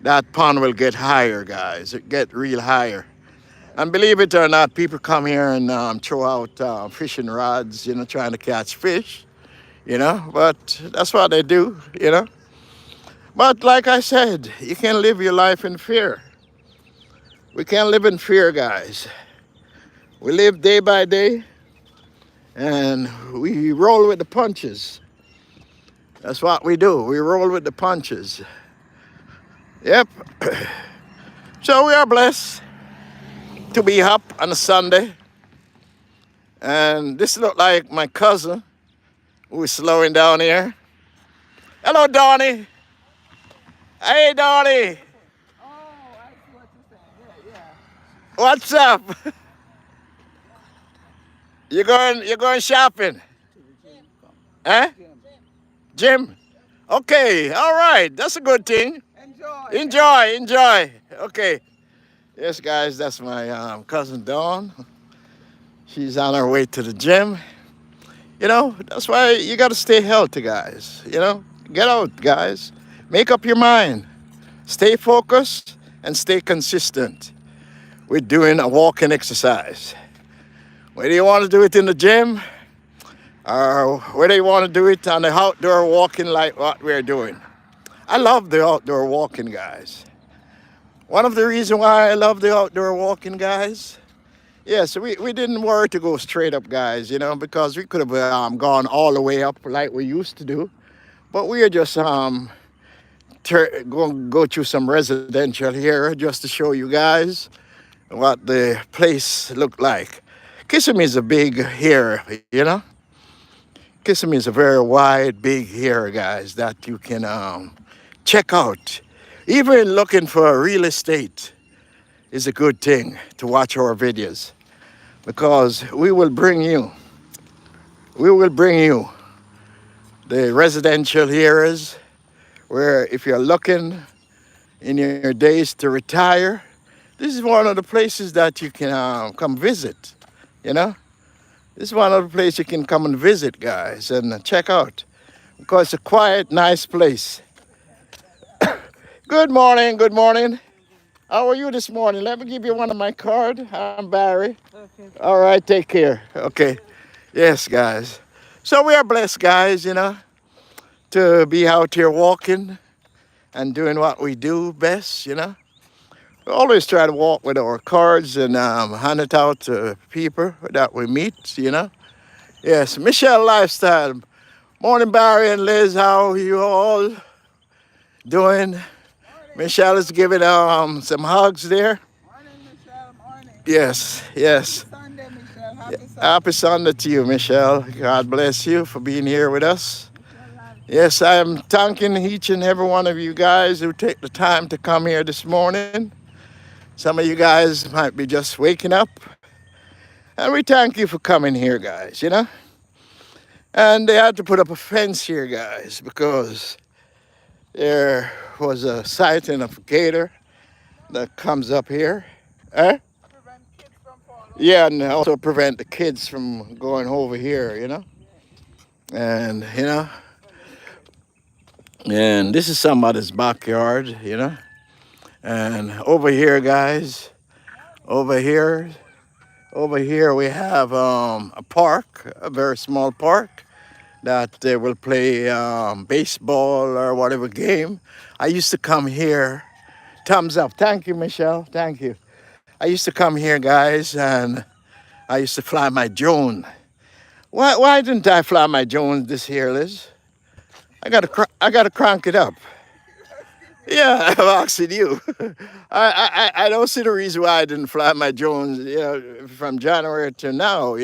that pond will get higher, guys. It get real higher. And believe it or not, people come here and throw out fishing rods, you know, trying to catch fish, you know. But that's what they do, you know. But like I said, you can't live your life in fear. We can't live in fear, guys. We live day by day, and we roll with the punches. That's what we do. We roll with the punches. Yep. So we are blessed to be up on a Sunday. And this look like my cousin who is slowing down here. Hello, Donnie. Hey, Donnie. Oh, I see what you're saying. Yeah, yeah. What's up? You going shopping? To the gym. Come. Huh? Gym. Jim? Okay, all right. That's a good thing. Enjoy. Enjoy. Okay. Yes, guys, that's my cousin Dawn. She's on her way to the gym. You know, that's why you got to stay healthy, guys. You know, get out, guys. Make up your mind. Stay focused and stay consistent with doing a walking exercise. Whether you want to do it in the gym or whether you want to do it on the outdoor walking like what we're doing. I love the outdoor walking, guys. One of the reasons why I love the outdoor walking, guys, yes, we didn't worry to go straight up, guys, you know, because we could have gone all the way up like we used to do. But we are just going to go through some residential here just to show you guys what the place looked like. Kissimmee is a big here, you know. Kissimmee is a very wide, big here, guys, that you can check out. Even looking for real estate is a good thing to watch our videos because we will bring you the residential areas where if you're looking in your days to retire, this is one of the places that you can come visit, you know. This is one of the places you can come and visit, guys, and check out because it's a quiet, nice place. Good morning, good morning. How are you this morning? Let me give you one of my cards. I'm Barry. Okay. All right, take care. Okay. Yes, guys. So we are blessed, guys, you know, to be out here walking and doing what we do best, you know. We always try to walk with our cards and hand it out to people that we meet, you know. Yes, Michelle Lifestyle. Morning, Barry and Liz. How are you all doing? Morning. Michelle is giving some hugs there. Morning, Michelle. Morning. Yes, Happy yes. Sunday, Michelle. Happy Sunday. Happy Sunday to you, Michelle. God bless you for being here with us. Michelle Live. Yes, I am thanking each and every one of you guys who take the time to come here this morning. Some of you guys might be just waking up. And we thank you for coming here, guys, you know. And they had to put up a fence here, guys, because there was a sighting of a gator that comes up here. Eh? Prevent kids from falling Yeah, and also prevent the kids from going over here, And, and this is somebody's backyard, And over here, guys, over here, over here we have a park, a very small park that they will play baseball or whatever game. I used to come here. Thumbs up. Thank you, Michelle. Thank you. I used to come here, guys, and I used to fly my drone. Why didn't I fly my drone this year, Liz? I gotta crank it up. Yeah, I'm asking you. I don't see the reason why I didn't fly my drones, from January to now,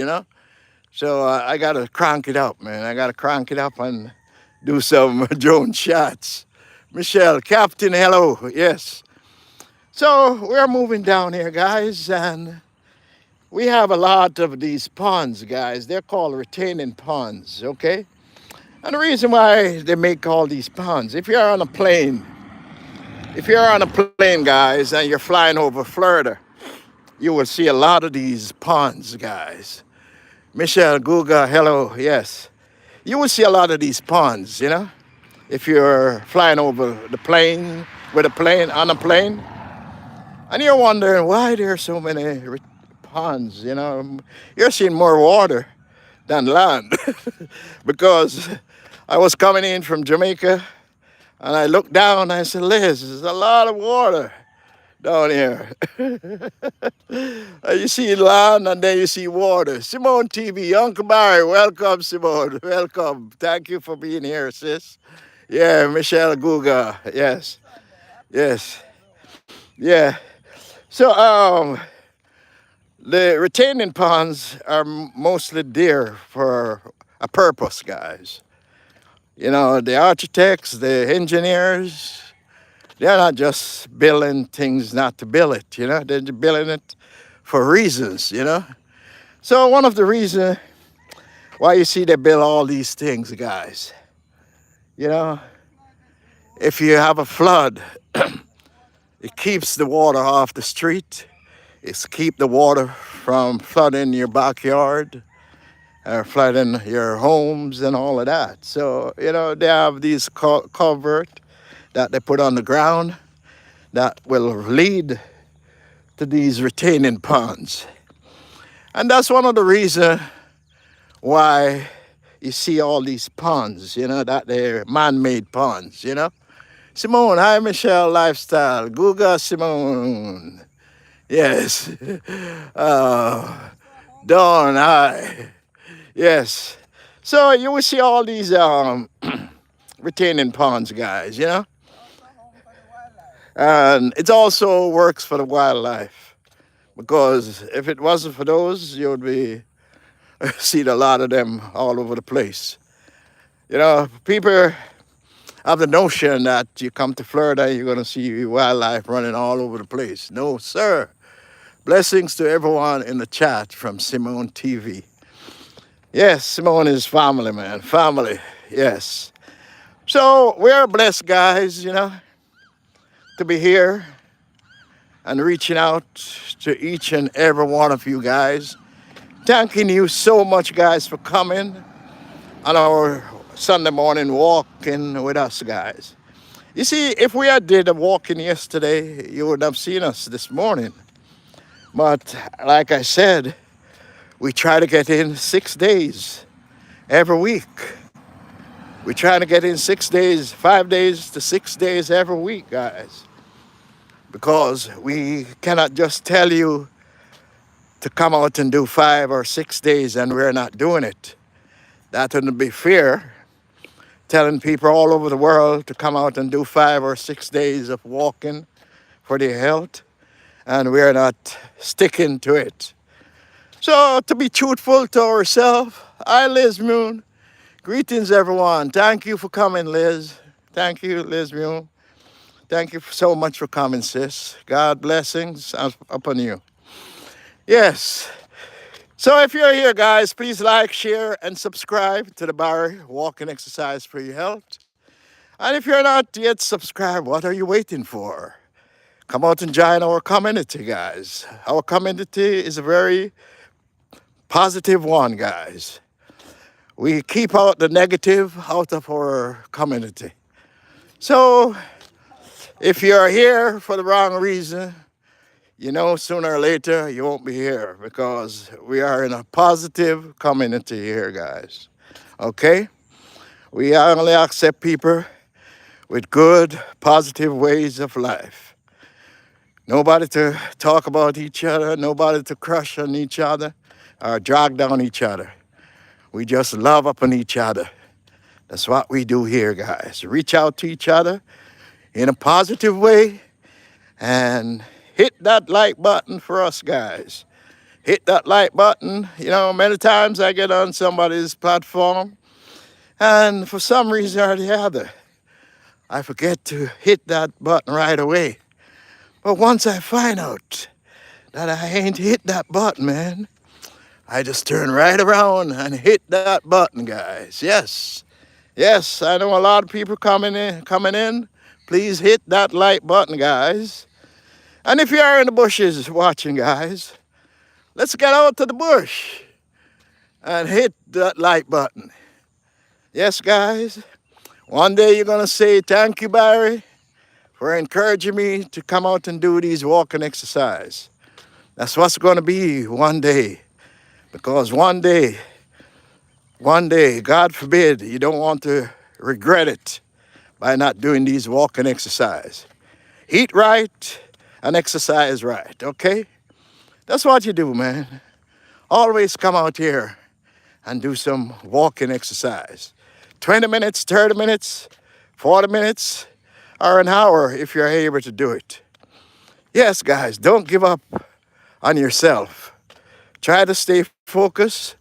So I gotta crank it up, man. I gotta crank it up and do some drone shots. Michelle, Captain, hello. Yes. So we're moving down here, guys, and we have a lot of these ponds, guys. They're called retaining ponds, okay? And the reason why they make all these ponds, if you're on a plane, guys, and you're flying over Florida, you will see a lot of these ponds, guys. Michelle, Guga, hello, yes. You will see a lot of these ponds, if you're flying over the plane, with a plane, on a plane. And you're wondering why there are so many ponds, You're seeing more water than land. Because I was coming in from Jamaica and I looked down and I said, Liz, there's a lot of water down here. You see land and then you see water. Simone TV, Uncle Barry, welcome, Simone. Welcome. Thank you for being here, sis. Yeah, Michelle Guga. Yes, yes, yeah. So, the retaining ponds are mostly there for a purpose, guys. The architects, the engineers, they're not just building things not to build it, They're building it for reasons, So one of the reasons why you see they build all these things, guys, you know, if you have a flood, it keeps the water off the street. It's keep the water from flooding your backyard, flooding your homes and all of that. So, they have these culvert that they put on the ground that will lead to these retaining ponds. And that's one of the reasons why you see all these ponds, that they're man-made ponds, Simone, hi Michelle Lifestyle, Guga Simone. Yes. Uh, Dawn, hi. Yes. So you will see all these retaining ponds, guys, And it also works for the wildlife. Because if it wasn't for those, you would be seeing a lot of them all over the place. People have the notion that you come to Florida, you're going to see wildlife running all over the place. No, sir. Blessings to everyone in the chat from Simone TV. Yes, Simone is family, man. Family, yes. So we're blessed, guys, to be here and reaching out to each and every one of you guys. Thanking you so much, guys, for coming on our Sunday morning walking with us, guys. You see, if we had did a walking yesterday, you would have seen us this morning. But like I said, we try to get in 6 days every week. We try to get in 6 days, 5 days to 6 days every week, guys. Because we cannot just tell you to come out and do 5 or 6 days and we're not doing it. That wouldn't be fair. Telling people all over the world to come out and do 5 or 6 days of walking for their health, and we're not sticking to it. So, to be truthful to ourselves, I, Liz Moon, greetings, everyone. Thank you for coming, Liz. Thank you, Liz Moon. Thank you so much for coming, sis. God blessings upon you. Yes. So if you're here, guys, please like, share, and subscribe to the Barry Walking Exercise for Your Health. And if you're not yet subscribed, what are you waiting for? Come out and join our community, guys. Our community is a very positive one, guys. We keep out the negative out of our community. So if you're here for the wrong reason, sooner or later you won't be here because we are in a positive community here, guys. Okay? We only accept people with good, positive ways of life. Nobody to talk about each other, nobody to crush on each other or drag down each other. We just love upon each other. That's what we do here, guys. Reach out to each other in a positive way and hit that like button for us, guys. Hit that like button. Many times I get on somebody's platform and for some reason or the other, I forget to hit that button right away. But once I find out that I ain't hit that button, man, I just turn right around and hit that button, guys. Yes. Yes, I know a lot of people coming in. Please hit that like button, guys. And if you are in the bushes watching, guys, let's get out to the bush and hit that like button. Yes, guys. One day you're going to say, thank you, Barry, for encouraging me to come out and do these walking exercise. That's what's going to be one day. Because one day, God forbid, you don't want to regret it by not doing these walking exercise. Eat right and exercise right, okay? That's what you do, man. Always come out here and do some walking exercise. 20 minutes, 30 minutes, 40 minutes, or an hour if you're able to do it. Yes, guys, don't give up on yourself. Try to stay focused.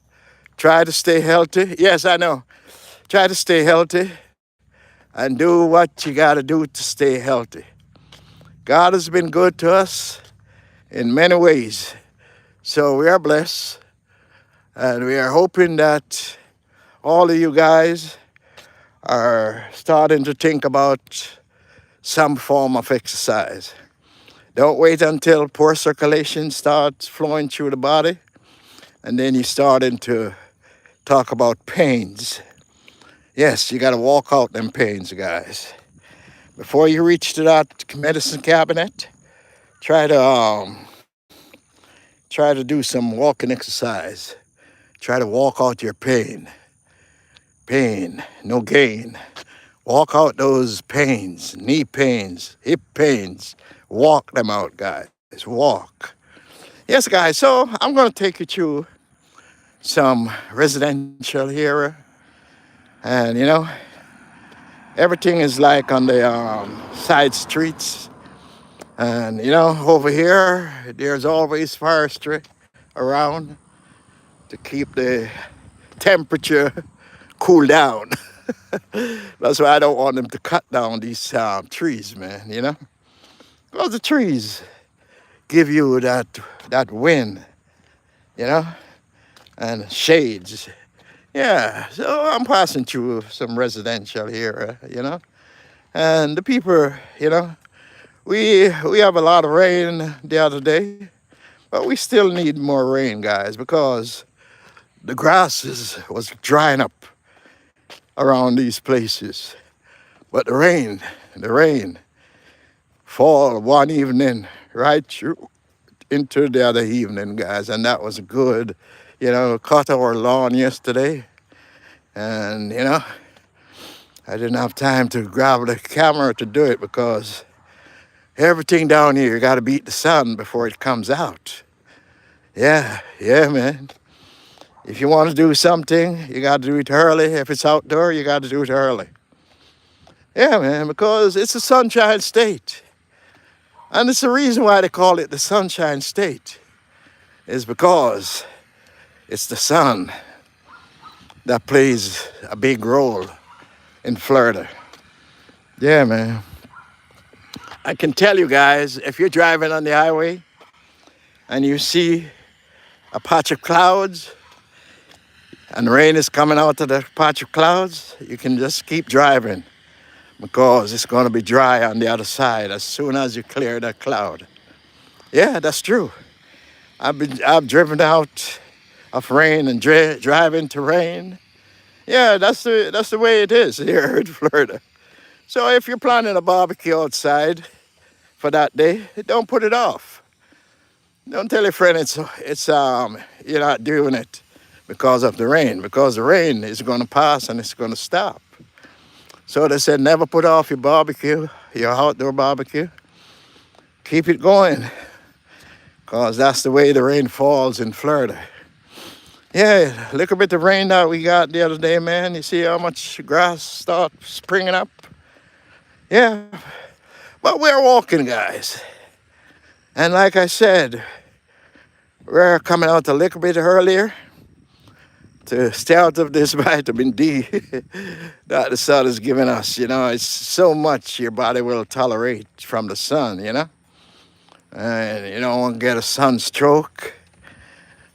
Try to stay healthy. Yes, I know. Try to stay healthy and do what you got to do to stay healthy. God has been good to us in many ways. So we are blessed. And we are hoping that all of you guys are starting to think about some form of exercise. Don't wait until poor circulation starts flowing through the body. And then you starting to talk about pains. Yes, you got to walk out them pains, guys. Before you reach to that medicine cabinet, try to do some walking exercise. Try to walk out your pain. Pain, no gain. Walk out those pains, knee pains, hip pains. Walk them out, guys. Walk. Yes, guys, so I'm going to take you through some residential here. And, everything is like on the side streets. And, over here, there's always forestry around to keep the temperature cool down. That's why I don't want them to cut down these trees, man, Because the trees give you that wind, and shades. Yeah, so I'm passing through some residential here, And the people, we have a lot of rain the other day, but we still need more rain, guys, because the grass was drying up around these places. But the rain fall one evening right through into the other evening, guys, and that was good. Cut our lawn yesterday, and I didn't have time to grab the camera to do it because everything down here got to beat the sun before it comes out. Yeah, man. If you want to do something, you got to do it early. If it's outdoor, you got to do it early. Yeah, man, because it's a sunshine state. And it's the reason why they call it the Sunshine State is because it's the sun that plays a big role in Florida. Yeah, man. I can tell you guys, if you're driving on the highway and you see a patch of clouds and rain is coming out of the patch of clouds, you can just keep driving because it's going to be dry on the other side as soon as you clear that cloud. Yeah, that's true. I've driven out of rain and drive into rain. Yeah, that's the way it is here in Florida. So if you're planning a barbecue outside for that day, don't put it off. Don't tell your friend it's you're not doing it because of the rain, because the rain is going to pass and it's going to stop. So they said never put off your barbecue, your outdoor barbecue. Keep it going, because that's the way the rain falls in Florida. Yeah, look a bit of rain that we got the other day, man. You see how much grass start springing up? Yeah, but we're walking, guys. And like I said, we're coming out a little bit earlier to stay out of this vitamin D that the sun is giving us. You know, it's so much your body will tolerate from the sun, you know? And you don't want to get a sunstroke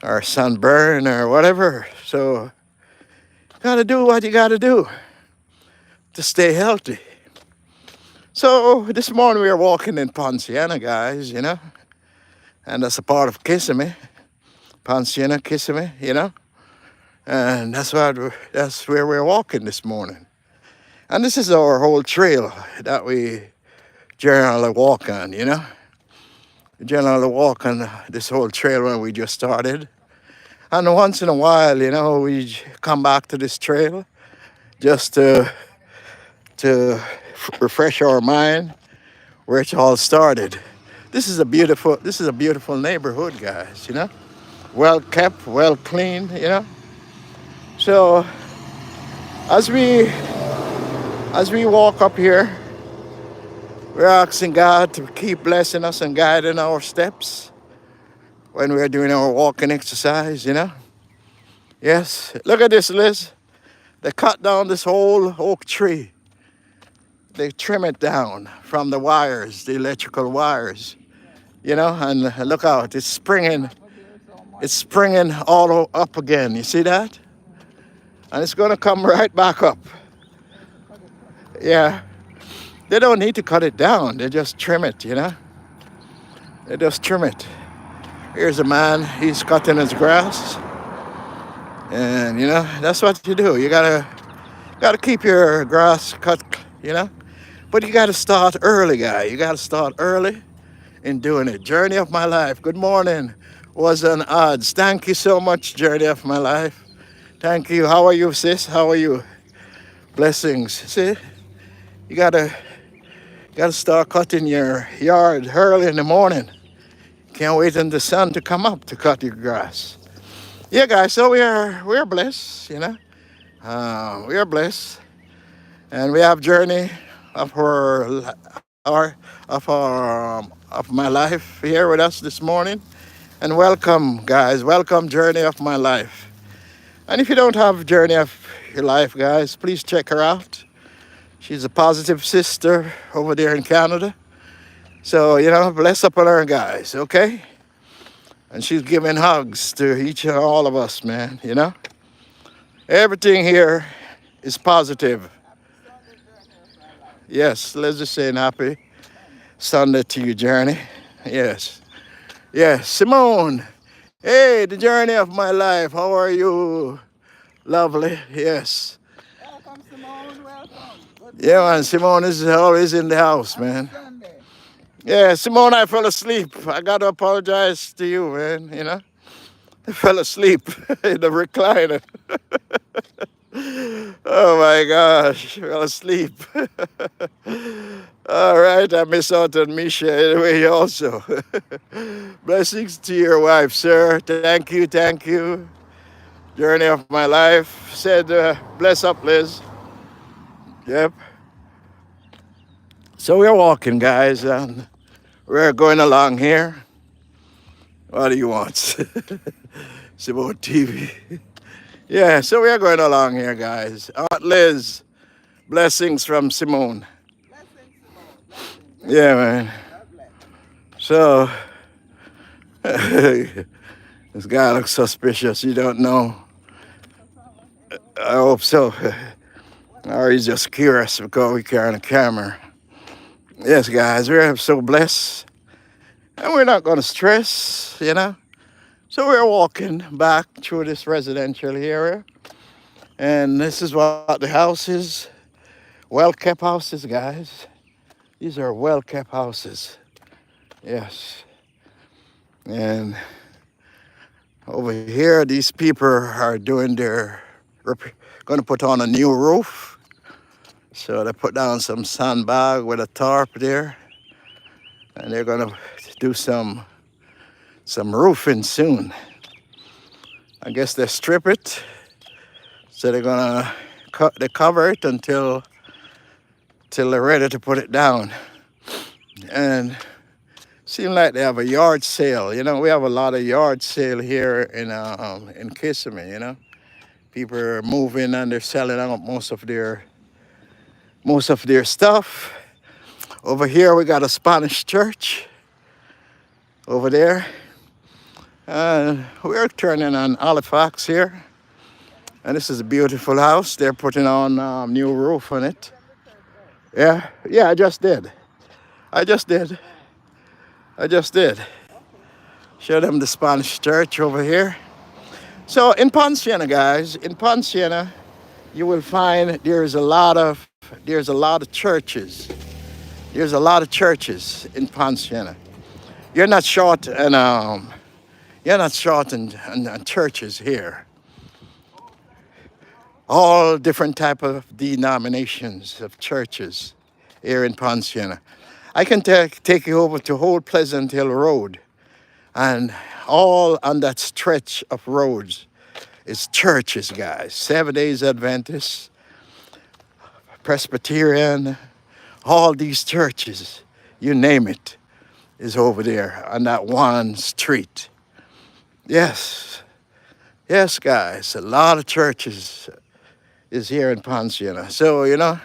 or sunburn or whatever. So, gotta do what you gotta do to stay healthy. So, this morning we were walking in Ponciana, guys, you know? And that's a part of Kissimmee. Ponciana, Kissimmee, you know? And that's where we're walking this morning. And this is our whole trail that we generally walk on, you know? We generally walk on this whole trail when we just started. And once in a while, you know, we come back to this trail just to refresh our mind where it all started. This is a beautiful neighborhood, guys, you know? Well kept, well cleaned, you know? So as we walk up here, we're asking God to keep blessing us and guiding our steps when we're doing our walking exercise, you know? Yes, look at this, Liz. They cut down this whole oak tree. They trim it down from the wires, the electrical wires, you know? And look out, it's springing all up again. You see that? And it's gonna come right back up. Yeah. They don't need to cut it down. They just trim it, you know? They just trim it. Here's a man, he's cutting his grass. And, you know, that's what you do. You gotta keep your grass cut, you know? But you gotta start early, guy. You gotta start early in doing it. Journey of my life. Good morning. Was an odds. Thank you so much, Journey of my life. Thank you. How are you, sis? How are you? Blessings. See? You gotta start cutting your yard early in the morning. Can't wait until the sun to come up to cut your grass. Yeah, guys. So we're blessed, you know. We are blessed, and we have journey of of my life here with us this morning. And welcome, guys. Welcome, journey of my life. And if you don't have journey of your life, guys, please check her out. She's a positive sister over there in Canada. So, you know, bless up on her, guys, okay? And she's giving hugs to each and all of us, man, you know? Everything here is positive. Yes, let's just say happy Sunday to you, Journey. Yes. Yes, Simone. Hey, the journey of my life. How are you? Lovely. Yes. Welcome, Simone. Welcome. Yeah, man. Simone is always in the house, man. Sunday. Yeah, Simone, I fell asleep. I got to apologize to you, man. You know, I fell asleep in the recliner. Oh my gosh, fell asleep. All right, I miss out on Misha anyway also. Blessings to your wife, sir. Thank you, thank you. Journey of my life. Said, bless up, Liz. Yep. So we're walking, guys, and we're going along here. What do you want? It's about TV. Yeah, so we're going along here, guys. Aunt Liz, blessings from Simone. Blessings, Simone. Blessings. Yeah, man. God bless. So, this guy looks suspicious. You don't know. I hope so. Or he's just curious because we carrying a camera. Yes, guys, we're so blessed. And we're not going to stress, you know. So we're walking back through this residential area. And this is what the house is. Well kept houses, guys. These are well kept houses. Yes. And over here, these people are doing going to put on a new roof. So they put down some sandbag with a tarp there. And they're going to do some roofing soon. I guess they strip it. So they're going to cover it until they're ready to put it down. And seem like they have a yard sale. You know, we have a lot of yard sale here in Kissimmee, you know. People are moving and they're selling out most of their stuff. Over here we got a Spanish church over there. We're turning on Halifax here. And this is a beautiful house. They're putting on new roof on it. Yeah, I just did. Show them the Spanish church over here. So in Poinciana, guys, you will find there's a lot of churches. There's a lot of churches in Poinciana. You're not short and churches here. All different type of denominations of churches here in Poinciana. I can take you over to Old Pleasant Hill Road, and all on that stretch of roads is churches, guys. Seventh Day Adventists, Presbyterian, all these churches, you name it, is over there on that one street. Yes, guys, a lot of churches is here in Poinciana. So, you know,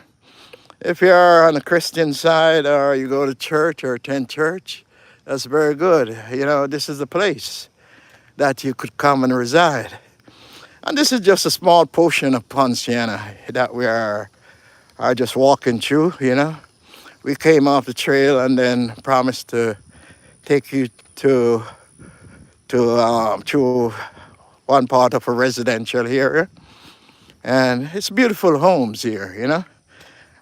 if you're on the Christian side or you go to church or attend church, that's very good. You know, this is the place that you could come and reside. And this is just a small portion of Poinciana that we are just walking through, you know. We came off the trail and then promised to take you to one part of a residential area. And it's beautiful homes here, you know.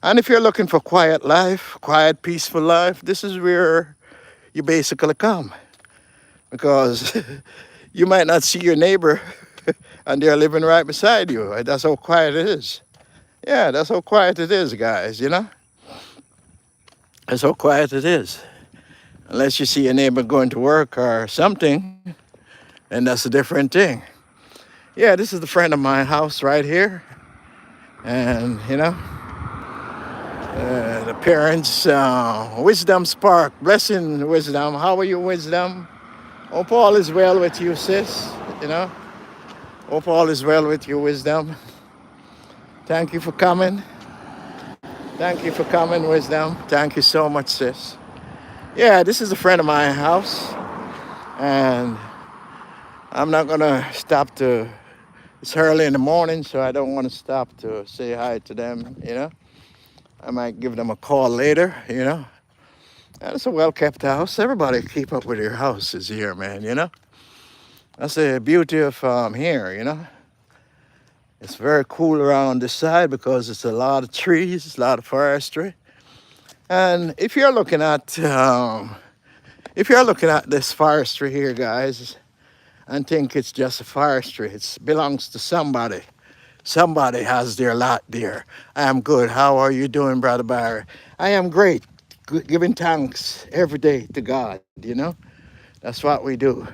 And if you're looking for quiet life, quiet, peaceful life, this is where you basically come. Because you might not see your neighbor and they're living right beside you. That's how quiet it is. Yeah, that's how quiet it is, guys, you know. That's how quiet it is. Unless you see your neighbor going to work or something, then that's a different thing. Yeah, this is the friend of my house right here. And, you know, the parents, Wisdom Spark, blessing Wisdom. How are you, Wisdom? Hope all is well with you, sis, you know. Hope all is well with you, Wisdom. Thank you for coming. Thank you for coming, Wisdom. Thank you so much, sis. Yeah, this is a friend of my house. And I'm not going to stop to, it's early in the morning, so I don't want to stop to say hi to them, you know. I might give them a call later, you know. And it's a well-kept house. Everybody keep up with their houses here, man, you know. That's the beauty of here, you know. It's very cool around this side because it's a lot of trees, a lot of forestry. And if you're looking at this forestry here, guys, and think it's just a forestry, it belongs to somebody. Somebody has their lot there. I am good. How are you doing, Brother Barry? I am great. Giving thanks every day to God, you know. That's what we do.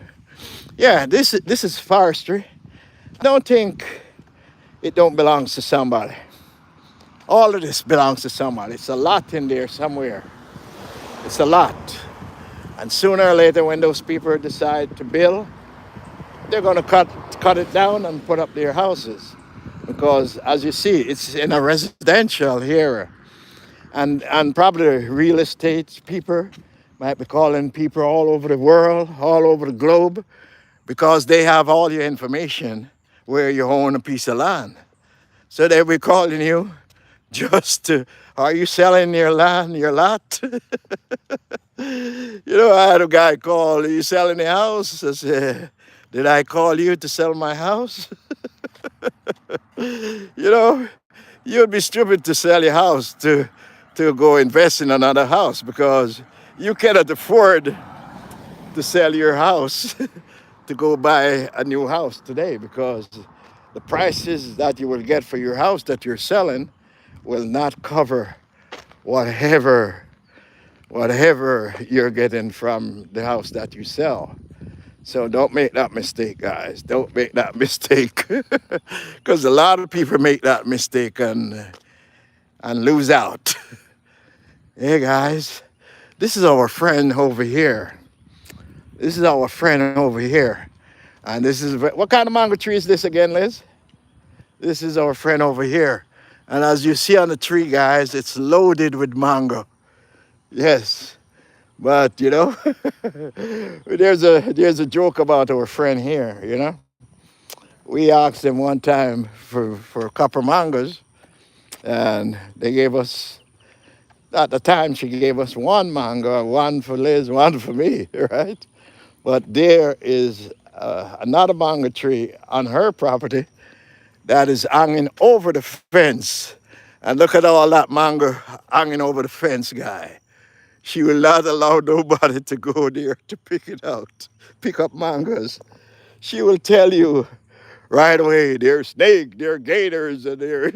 Yeah, this is forestry. Don't think it don't belong to somebody. All of this belongs to somebody. It's a lot in there somewhere. It's a lot. And sooner or later, when those people decide to build, they're going to cut it down and put up their houses. Because as you see, it's in a residential area. And probably real estate people might be calling people all over the world, all over the globe, because they have all your information where you own a piece of land. So they'll be calling you just to, are you selling your land, your lot? I had a guy call, are you selling the house? I said, did I call you to sell my house? you know, you'd be stupid to sell your house to go invest in another house because you cannot afford to sell your house to go buy a new house today because the prices that you will get for your house that you're selling will not cover whatever you're getting from the house that you sell. So don't make that mistake, guys. Don't make that mistake because a lot of people make that mistake and lose out. Hey guys, this is our friend over here. This is our friend over here. And this is, what kind of mango tree is this again, Liz? This is our friend over here. And as you see on the tree, guys, it's loaded with mango. Yes. But, there's a joke about our friend here. We asked them one time for copper mangoes, and they gave us, at the time, she gave us one mango, one for Liz, one for me, right? But there is another mango tree on her property that is hanging over the fence. And look at all that mango hanging over the fence, guy. She will not allow nobody to go there to pick it out, pick up mangoes. She will tell you right away, there's snake, there are gators, and there.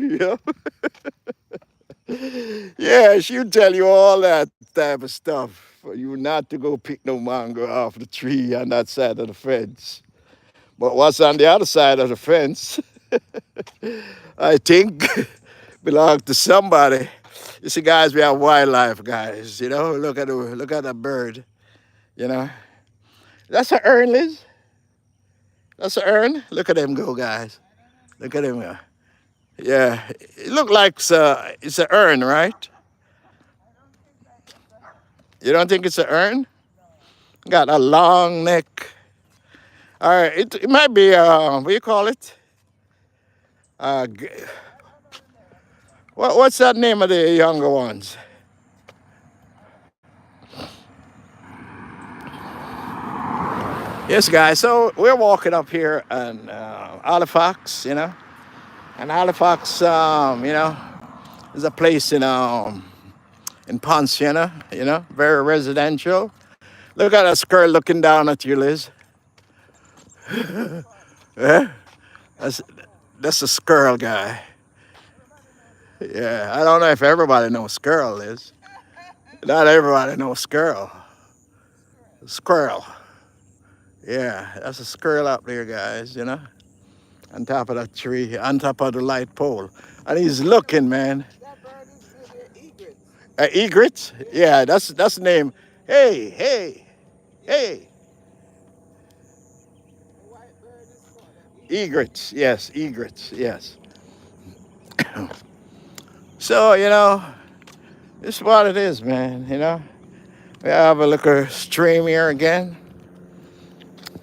Yeah, she'll tell you all that type of stuff for you not to go pick no mango off the tree on that side of the fence. But what's on the other side of the fence, I think, belongs to somebody. You see, guys, we have wildlife, guys. Look at the bird. You know, that's an urn, Liz. That's an urn. Look at them go, guys. Look at them go. Yeah, it look like it's an urn, right? You don't think it's an urn? Got a long neck. All right, it might be what do you call it? Uh, g- what's that name of the younger ones? Yes, guys. So we're walking up here in Halifax, and Halifax, is a place in Ponciana, very residential. Look at that girl looking down at you, Liz. Yeah, that's that's a squirrel guy. Yeah, I don't know if everybody knows squirrel is. Not everybody knows squirrel. Squirrel. Yeah, that's a squirrel up there, guys. On top of that tree, on top of the light pole, and he's looking, man. That bird is maybe egret. Egret. Yeah, that's the name. Hey, hey, hey. The white bird is called an egret. Egrets. Yes, egrets. Yes. So this is what it is, man. We have a little stream here again,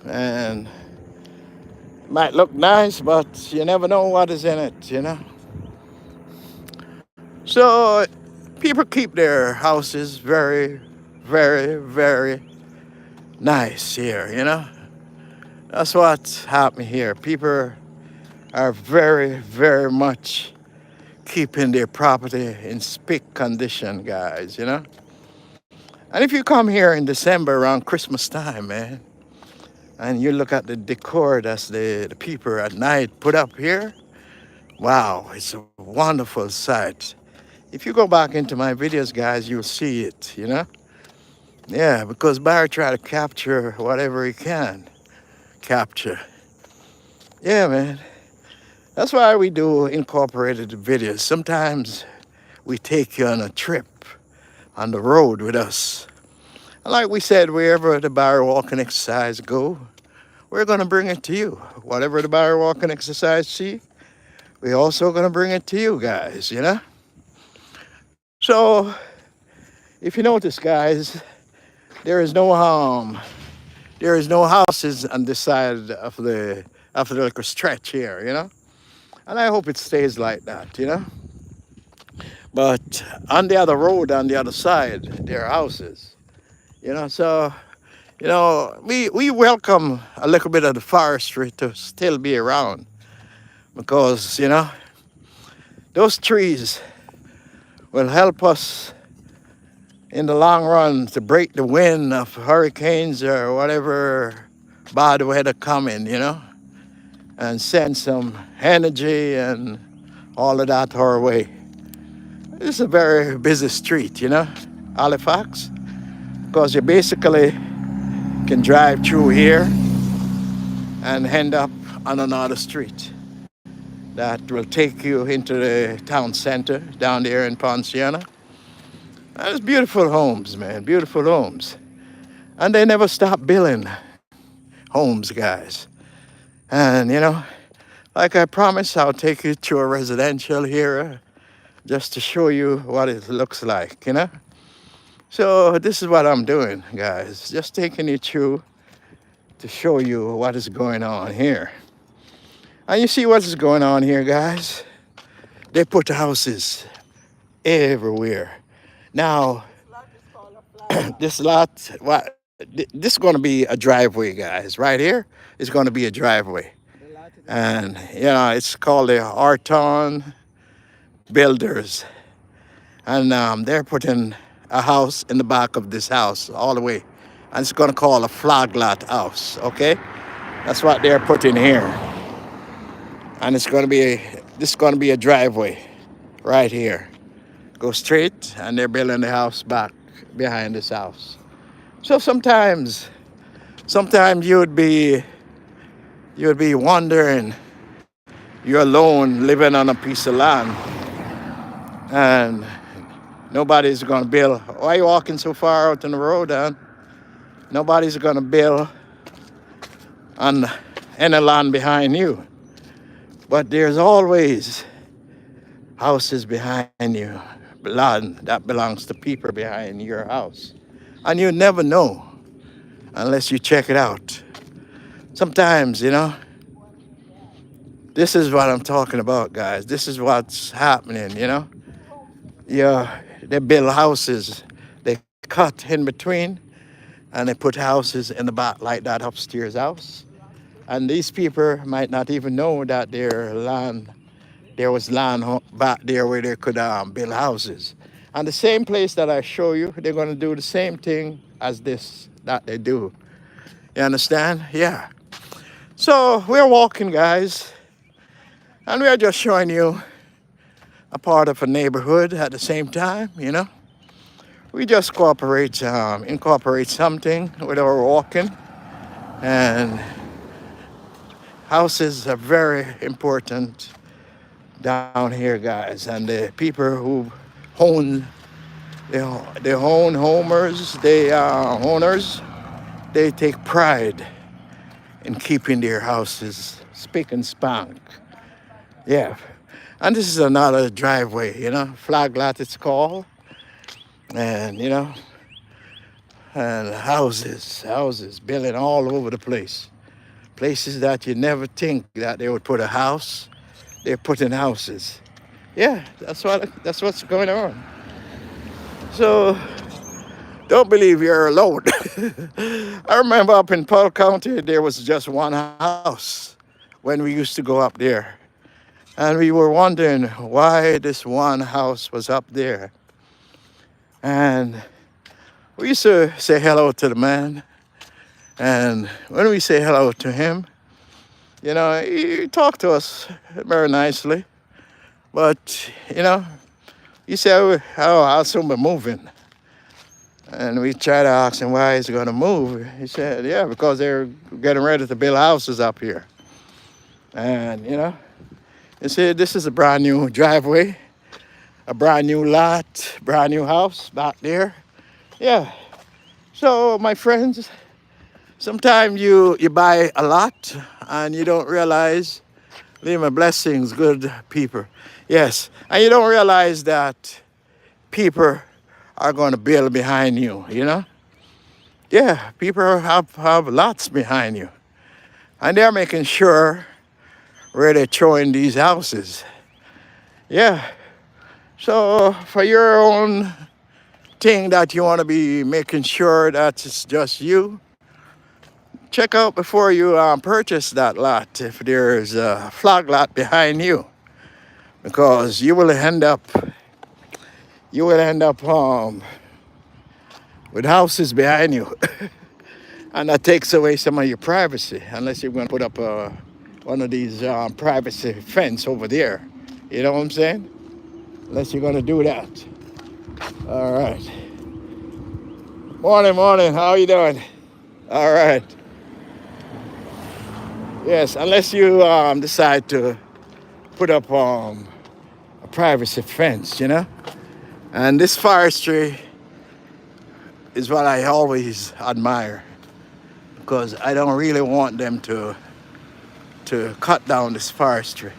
and it might look nice, but you never know what is in it. So people keep their houses very, very, very nice here. That's what's happening here. People are very, very much keeping their property in spick condition, guys. And if you come here in December around Christmas time, man, and you look at the decor that's the people at night put up here, wow, it's a wonderful sight. If you go back into my videos, guys, you'll see it. Yeah, because Barry try to capture whatever he can capture. Yeah, man. That's why we do incorporated videos. Sometimes we take you on a trip on the road with us. And like we said, wherever the Barry walking exercise go, we're gonna bring it to you. Whatever the Barry walking exercise see, we're also gonna bring it to you guys. So if you notice, guys, there is no there is no houses on this side of the little stretch here. And I hope it stays like that. But on the other road, on the other side, there are houses. So we welcome a little bit of the forestry to still be around because those trees will help us in the long run to break the wind of hurricanes or whatever bad weather coming, and send some energy and all of that our way. It's a very busy street, Halifax, because you basically can drive through here and end up on another street that will take you into the town center down there in Ponciana. And it's beautiful homes, man, beautiful homes. And they never stop building homes, guys. And, like I promised, I'll take you to a residential here just to show you what it looks like. So this is what I'm doing, guys. Just taking you through to show you what is going on here. And you see what is going on here, guys? They put houses everywhere. Now, this lot, this is going to be a driveway, guys. Right here is going to be a driveway. And, it's called the Arton Builders. And they're putting a house in the back of this house all the way. And it's going to call a flag lot house, okay? That's what they're putting here. And this is going to be a driveway right here. Go straight, and they're building the house back behind this house. So sometimes you would be wondering, you're alone living on a piece of land, and nobody's gonna build. Why are you walking so far out on the road, Dan? Nobody's gonna build on any land behind you. But there's always houses behind you, land that belongs to people behind your house. And you never know unless you check it out. Sometimes, this is what I'm talking about, guys. This is what's happening. Yeah, they build houses, they cut in between, and they put houses in the back like that upstairs house. And these people might not even know that there was land back there where they could build houses. And the same place that I show you, they're going to do the same thing as this that they do. You understand? Yeah. So we're walking, guys, and we're just showing you a part of a neighborhood at the same time. We just incorporate something with our walking, and houses are very important down here, guys. And the people who own, they own owners, they take pride in keeping their houses spick and spank. Yeah. And this is another driveway, flag lot it's called. And, and houses building all over the place. Places that you never think that they would put a house, they're putting houses. Yeah, that's what's going on. So don't believe you're alone. I remember up in Polk County, there was just one house when we used to go up there. And we were wondering why this one house was up there. And we used to say hello to the man. And when we say hello to him, he talked to us very nicely. But, he said, oh, I'll soon be moving. And we tried to ask him why he's going to move. He said, yeah, because they're getting ready to build houses up here. And, he said, this is a brand new driveway, a brand new lot, brand new house back there. Yeah. So, my friends, sometimes you buy a lot and you don't realize, leave my blessings, good people. Yes. And you don't realize that people are going to build behind you. Yeah, people have lots behind you. And they're making sure where they're throwing these houses. Yeah. So for your own thing that you want to be making sure that it's just you, check out before you purchase that lot if there's a flag lot behind you, because you will end up with houses behind you, and that takes away some of your privacy unless you're going to put up one of these privacy fence over there. You know what I'm saying? Unless you're going to do that. All right. Morning, morning. How are you doing? All right. Yes, unless you decide to put up a privacy fence, you know. And this forestry is what I always admire, because I don't really want them to cut down this forestry.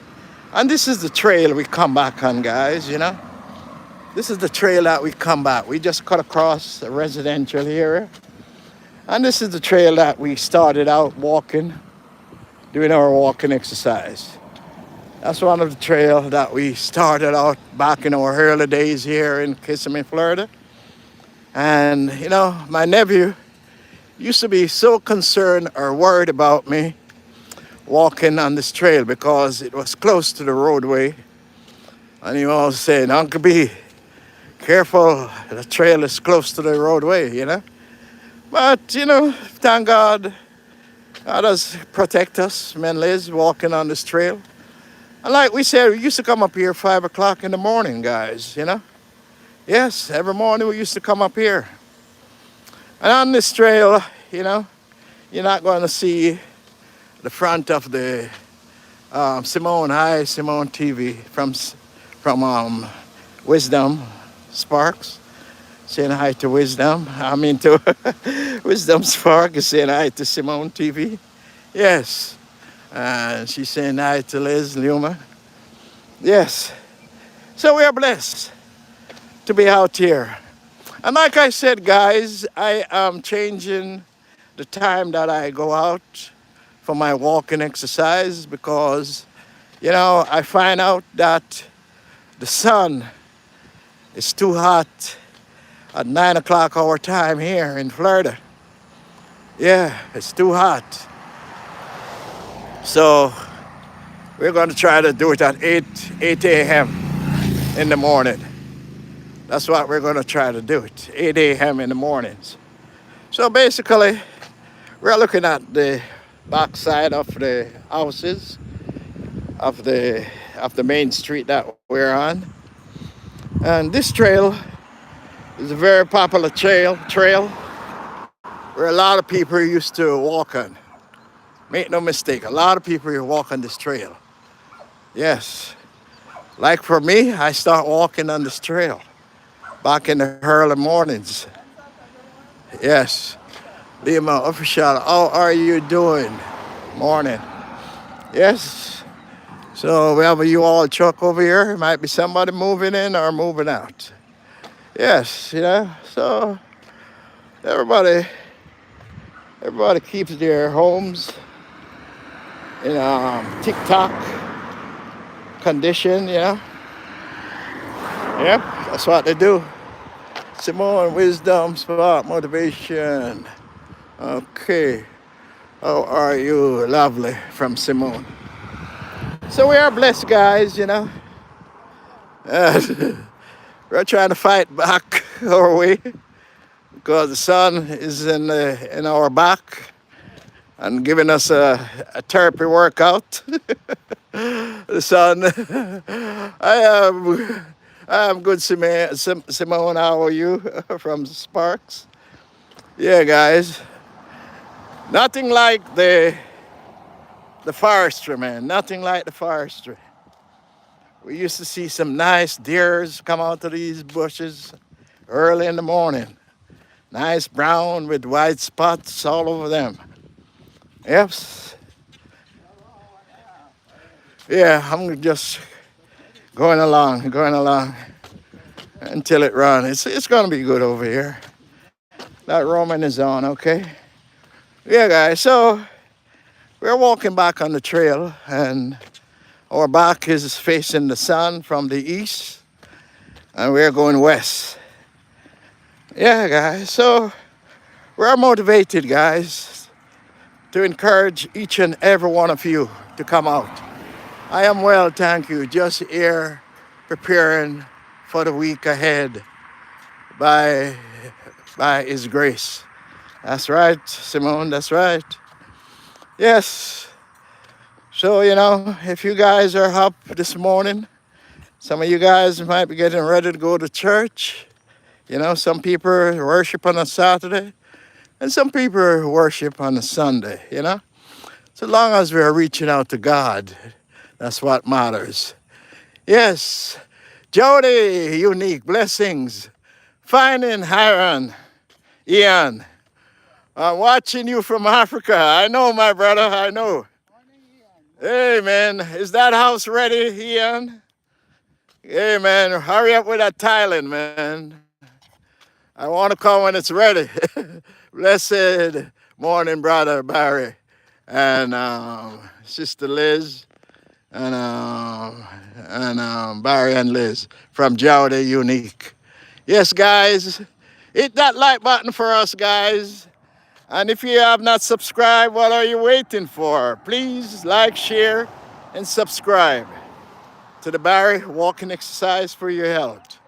And this is the trail we come back on, guys, you know. This is the trail that we come back. We just cut across a residential area. And this is the trail that we started out walking, doing our walking exercise. That's one of the trails that we started out back in our early days here in Kissimmee, Florida. And, you know, my nephew used to be so concerned or worried about me walking on this trail because it was close to the roadway. And he always saying, Uncle B, careful, the trail is close to the roadway, you know. But, you know, thank God, God does protect us, men Liz, walking on this trail. And like we said, we used to come up here 5 o'clock in the morning, guys, you know. Yes, every morning we used to come up here. And on this trail, you know, you're not going to see the front of the Simone TV from Wisdom Sparks, saying hi to Wisdom. I mean to Wisdom Spark is saying hi to Simone TV. Yes. And she's saying hi to Liz Luma. Yes. So we are blessed to be out here. And like I said, guys, I am changing the time that I go out for my walking exercise because, you know, I find out that the sun is too hot at 9 o'clock our time here in Florida. Yeah, it's too hot. So we're going to try to do it at 8 a.m. in the morning. That's what we're going to try to do it, 8 a.m. in the mornings. So basically, we're looking at the backside of the houses of the main street that we're on. And this trail is a very popular trail where a lot of people used to walk on. Make no mistake, a lot of people walk on this trail. Yes. Like for me, I start walking on this trail back in the early mornings. Yes. Lima official, how are you doing? Morning. Yes. So we have a U-Haul truck over here. Might be somebody moving in or moving out. Yes, you know. So everybody keeps their homes in tip-top condition, you know. Yep, that's what they do. Simone, wisdom, spark, motivation. Okay. How are you? Lovely from Simone. So we are blessed, guys, you know. We're trying to fight back our way because the sun is in our back and giving us a therapy workout. The sun. I am good, Simone. How are you from Sparks? Yeah, guys. Nothing like the forestry, man. Nothing like the forestry. We used to see some nice deers come out of these bushes early in the morning. Nice brown with white spots all over them. Yep. Yeah, I'm just going along until it runs. It's gonna be good over here. That Roman is on, okay? Yeah, guys, so we're walking back on the trail and our back is facing the sun from the east. and we're going west. Yeah, guys. So we're motivated, guys, to encourage each and every one of you to come out. I am well, thank you. Just here preparing for the week ahead by His grace. That's right, Simone. That's right. Yes. So, if you guys are up this morning, some of you guys might be getting ready to go to church. Some people worship on a Saturday and some people worship on a Sunday. So long as we're reaching out to God, that's what matters. Yes. Jody, unique blessings. Finding Hiron, Ian. I'm watching you from Africa. I know, my brother, I know. Hey, man, is that house ready, Ian? Hey, man, hurry up with that tiling, man. I want to come when it's ready. Blessed morning, brother Barry, and sister Liz, and Barry and Liz from Jowdy Unique. Yes, guys, hit that like button for us, guys. And if you have not subscribed, what are you waiting for? Please like, share, and subscribe to the Barry Walking Exercise for your health.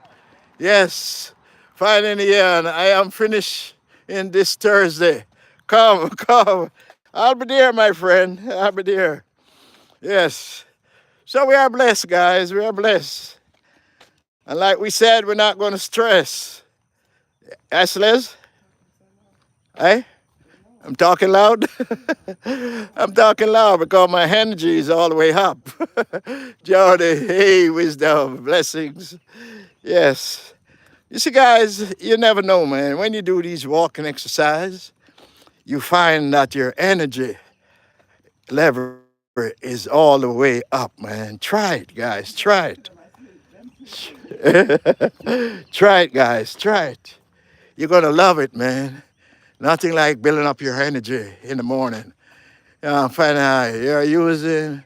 Yes, finally, I am finished in this Thursday. Come, come. I'll be there, my friend. I'll be there. Yes. So we are blessed, guys. We are blessed. And like we said, we're not going to stress. Yes, Liz? Hey? I'm talking loud? I'm talking loud because my energy is all the way up. Jody, hey, wisdom, blessings. Yes. You see, guys, you never know, man. When you do these walking exercise, you find that your energy level is all the way up, man. Try it, guys. Try it. Try it, guys. Try it. You're going to love it, man. Nothing like building up your energy in the morning. Find out you're using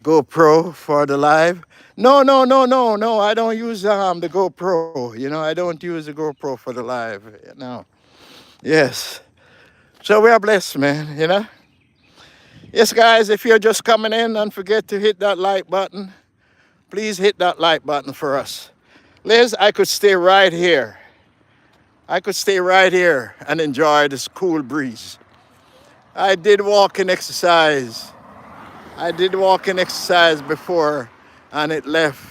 GoPro for the live. No, no, no, no, no. I don't use the GoPro. I don't use the GoPro for the live. No. Yes. So we are blessed, man. Yes, guys, if you're just coming in, don't forget to hit that like button. Please hit that like button for us. Liz, I could stay right here. I could stay right here and enjoy this cool breeze. I did walking exercise. I did walking exercise before and it left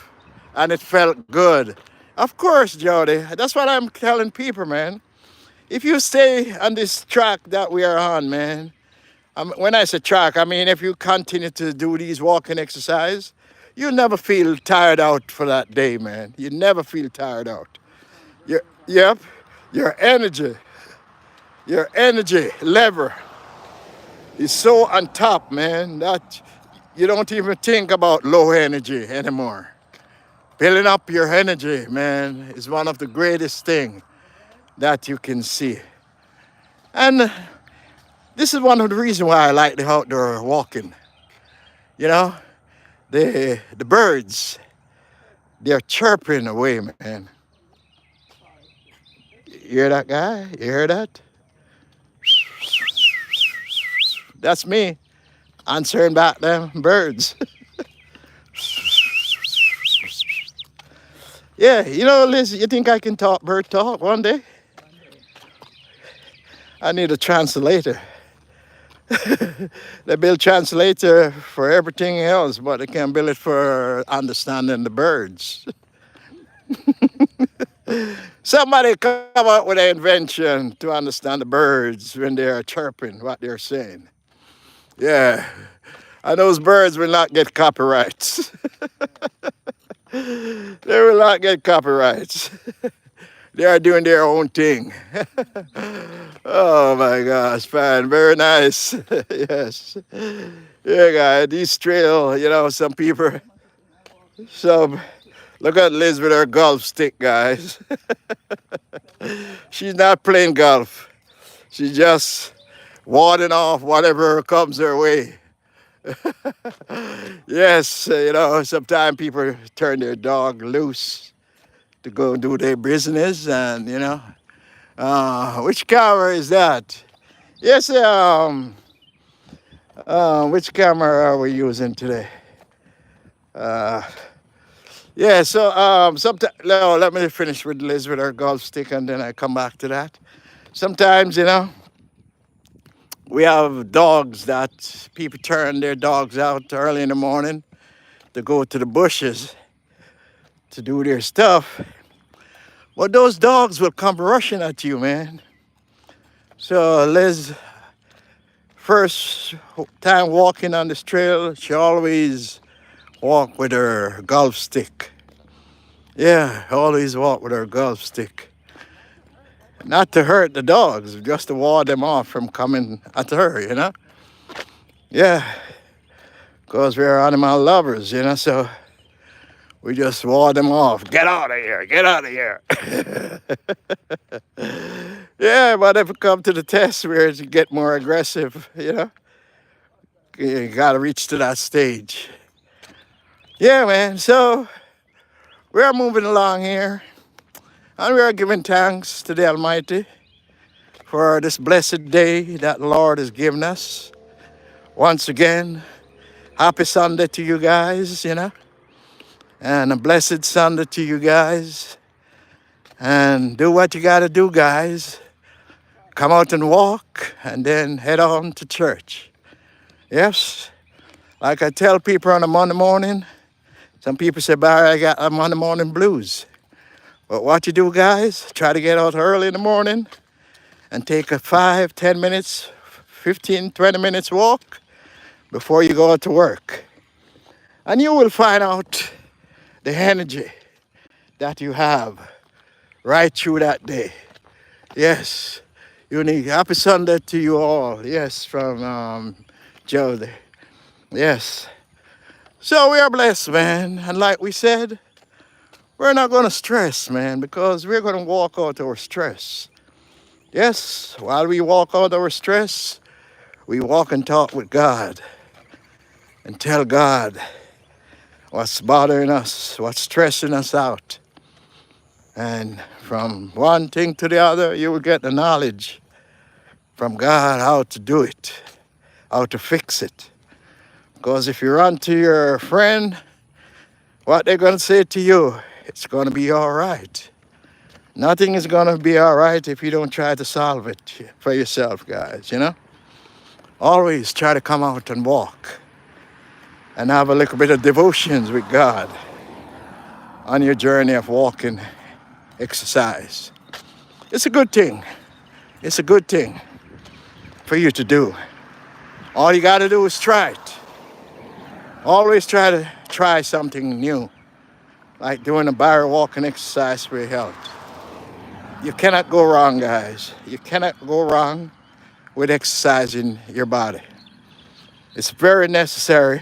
and it felt good. Of course, Jody. That's what I'm telling people, man. If you stay on this track that we are on, man, when I say track, I mean if you continue to do these walking exercise, you'll never feel tired out for that day, man. You never feel tired out. Yep, your energy level is so on top, man, that you don't even think about low energy anymore. Building up your energy, man, is one of the greatest things that you can see. And this is one of the reasons why I like the outdoor walking. The birds, they're chirping away, man. You hear that, guy? You hear that? That's me answering back them birds. Yeah, Liz, you think I can talk bird talk one day? I need a translator. They build translator for everything else, but they can't build it for understanding the birds. Somebody come up with an invention to understand the birds when they are chirping what they're saying. Yeah, and those birds will not get copyrights. They will not get copyrights. They are doing their own thing. Oh my gosh, fine, very nice. Yes. Yeah, guys, these trail, some people, look at Liz with her golf stick, guys. She's not playing golf. She's just warding off whatever comes her way. Yes, sometimes people turn their dog loose to go do their business, and which camera is that? Yes, which camera are we using today? Uh, yeah, so no, let me finish with Liz with her golf stick, and then I come back to that. Sometimes, we have dogs that people turn their dogs out early in the morning to go to the bushes to do their stuff. But those dogs will come rushing at you, man. So Liz, first time walking on this trail, she always walk with her golf stick. Yeah, always walk with her golf stick. Not to hurt the dogs, just to ward them off from coming at her. Yeah, because we're animal lovers, so we just ward them off. Get out of here, get out of here. Yeah, but if it come to the test where you get more aggressive, you gotta reach to that stage. Yeah, man, so we're moving along here, and we are giving thanks to the Almighty for this blessed day that the Lord has given us. Once again, happy Sunday to you guys, and a blessed Sunday to you guys. And do what you gotta do, guys. Come out and walk, and then head on to church. Yes, like I tell people on a Monday morning, some people say, Barry, I got a Monday morning blues. But what you do, guys, try to get out early in the morning and take a 5, 10 minutes, 15, 20 minutes walk before you go out to work. And you will find out the energy that you have right through that day. Yes, unique. Happy Sunday to you all. Yes, from Jody. Yes. So we are blessed, man. And like we said, we're not going to stress, man, because we're going to walk out our stress. Yes, while we walk out our stress, we walk and talk with God and tell God what's bothering us, what's stressing us out. And from one thing to the other, you will get the knowledge from God how to do it, how to fix it. Because if you run to your friend, what they're going to say to you, it's going to be all right. Nothing is going to be all right if you don't try to solve it for yourself, guys, Always try to come out and walk and have a little bit of devotions with God on your journey of walking exercise. It's a good thing. It's a good thing for you to do. All you got to do is try it. Always try something new, like doing a barrel walking exercise for your health. You cannot go wrong, guys. You cannot go wrong with exercising your body. It's very necessary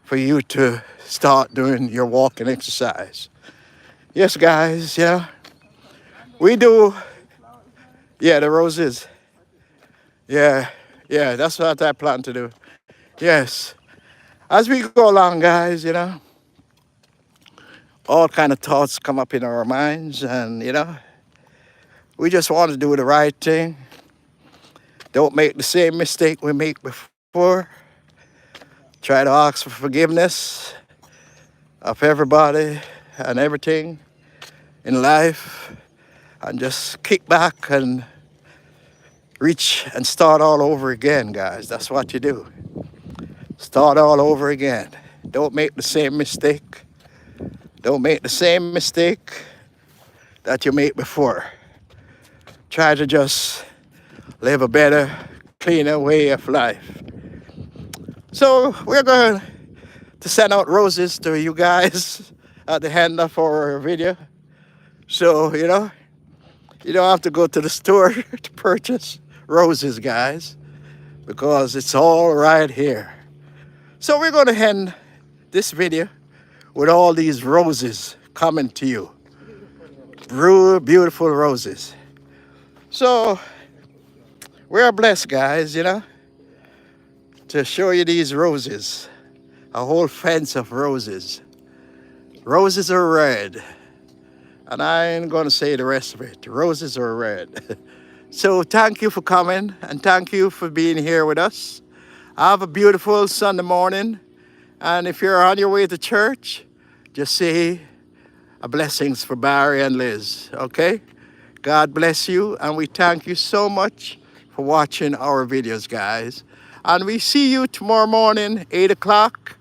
for you to start doing your walking exercise. Yes, guys, we do. Yeah, the roses. Yeah, that's what I plan to do. Yes. As we go along, guys, all kind of thoughts come up in our minds, and, we just want to do the right thing. Don't make the same mistake we made before. Try to ask for forgiveness of everybody and everything in life, and just kick back and reach and start all over again, guys. That's what you do. Start all over again. Don't make the same mistake. Don't make the same mistake that you made before. Try to just live a better, cleaner way of life. So we're going to send out roses to you guys at the end of our video. So, you don't have to go to the store to purchase roses, guys, because it's all right here. So we're going to end this video with all these roses coming to you. Beautiful roses. So we're blessed, guys, to show you these roses. A whole fence of roses. Roses are red. And I ain't gonna say the rest of it. The roses are red. So thank you for coming and thank you for being here with us. Have a beautiful Sunday morning. And if you're on your way to church, just say a blessings for Barry and Liz, okay? God bless you, and we thank you so much for watching our videos, guys. And we see you tomorrow morning, 8 o'clock,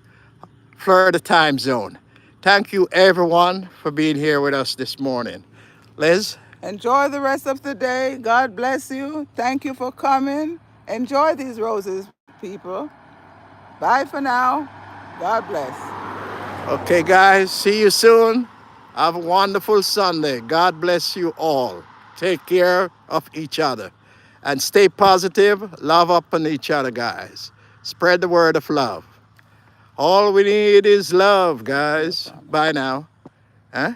Florida time zone. Thank you, everyone, for being here with us this morning. Liz? Enjoy the rest of the day. God bless you. Thank you for coming. Enjoy these roses, people. Bye for now. God bless. Okay, guys, see you soon. Have a wonderful Sunday. God bless you all. Take care of each other and stay positive. Love up on each other, guys. Spread the word of love. All we need is love, guys. Bye now. Huh?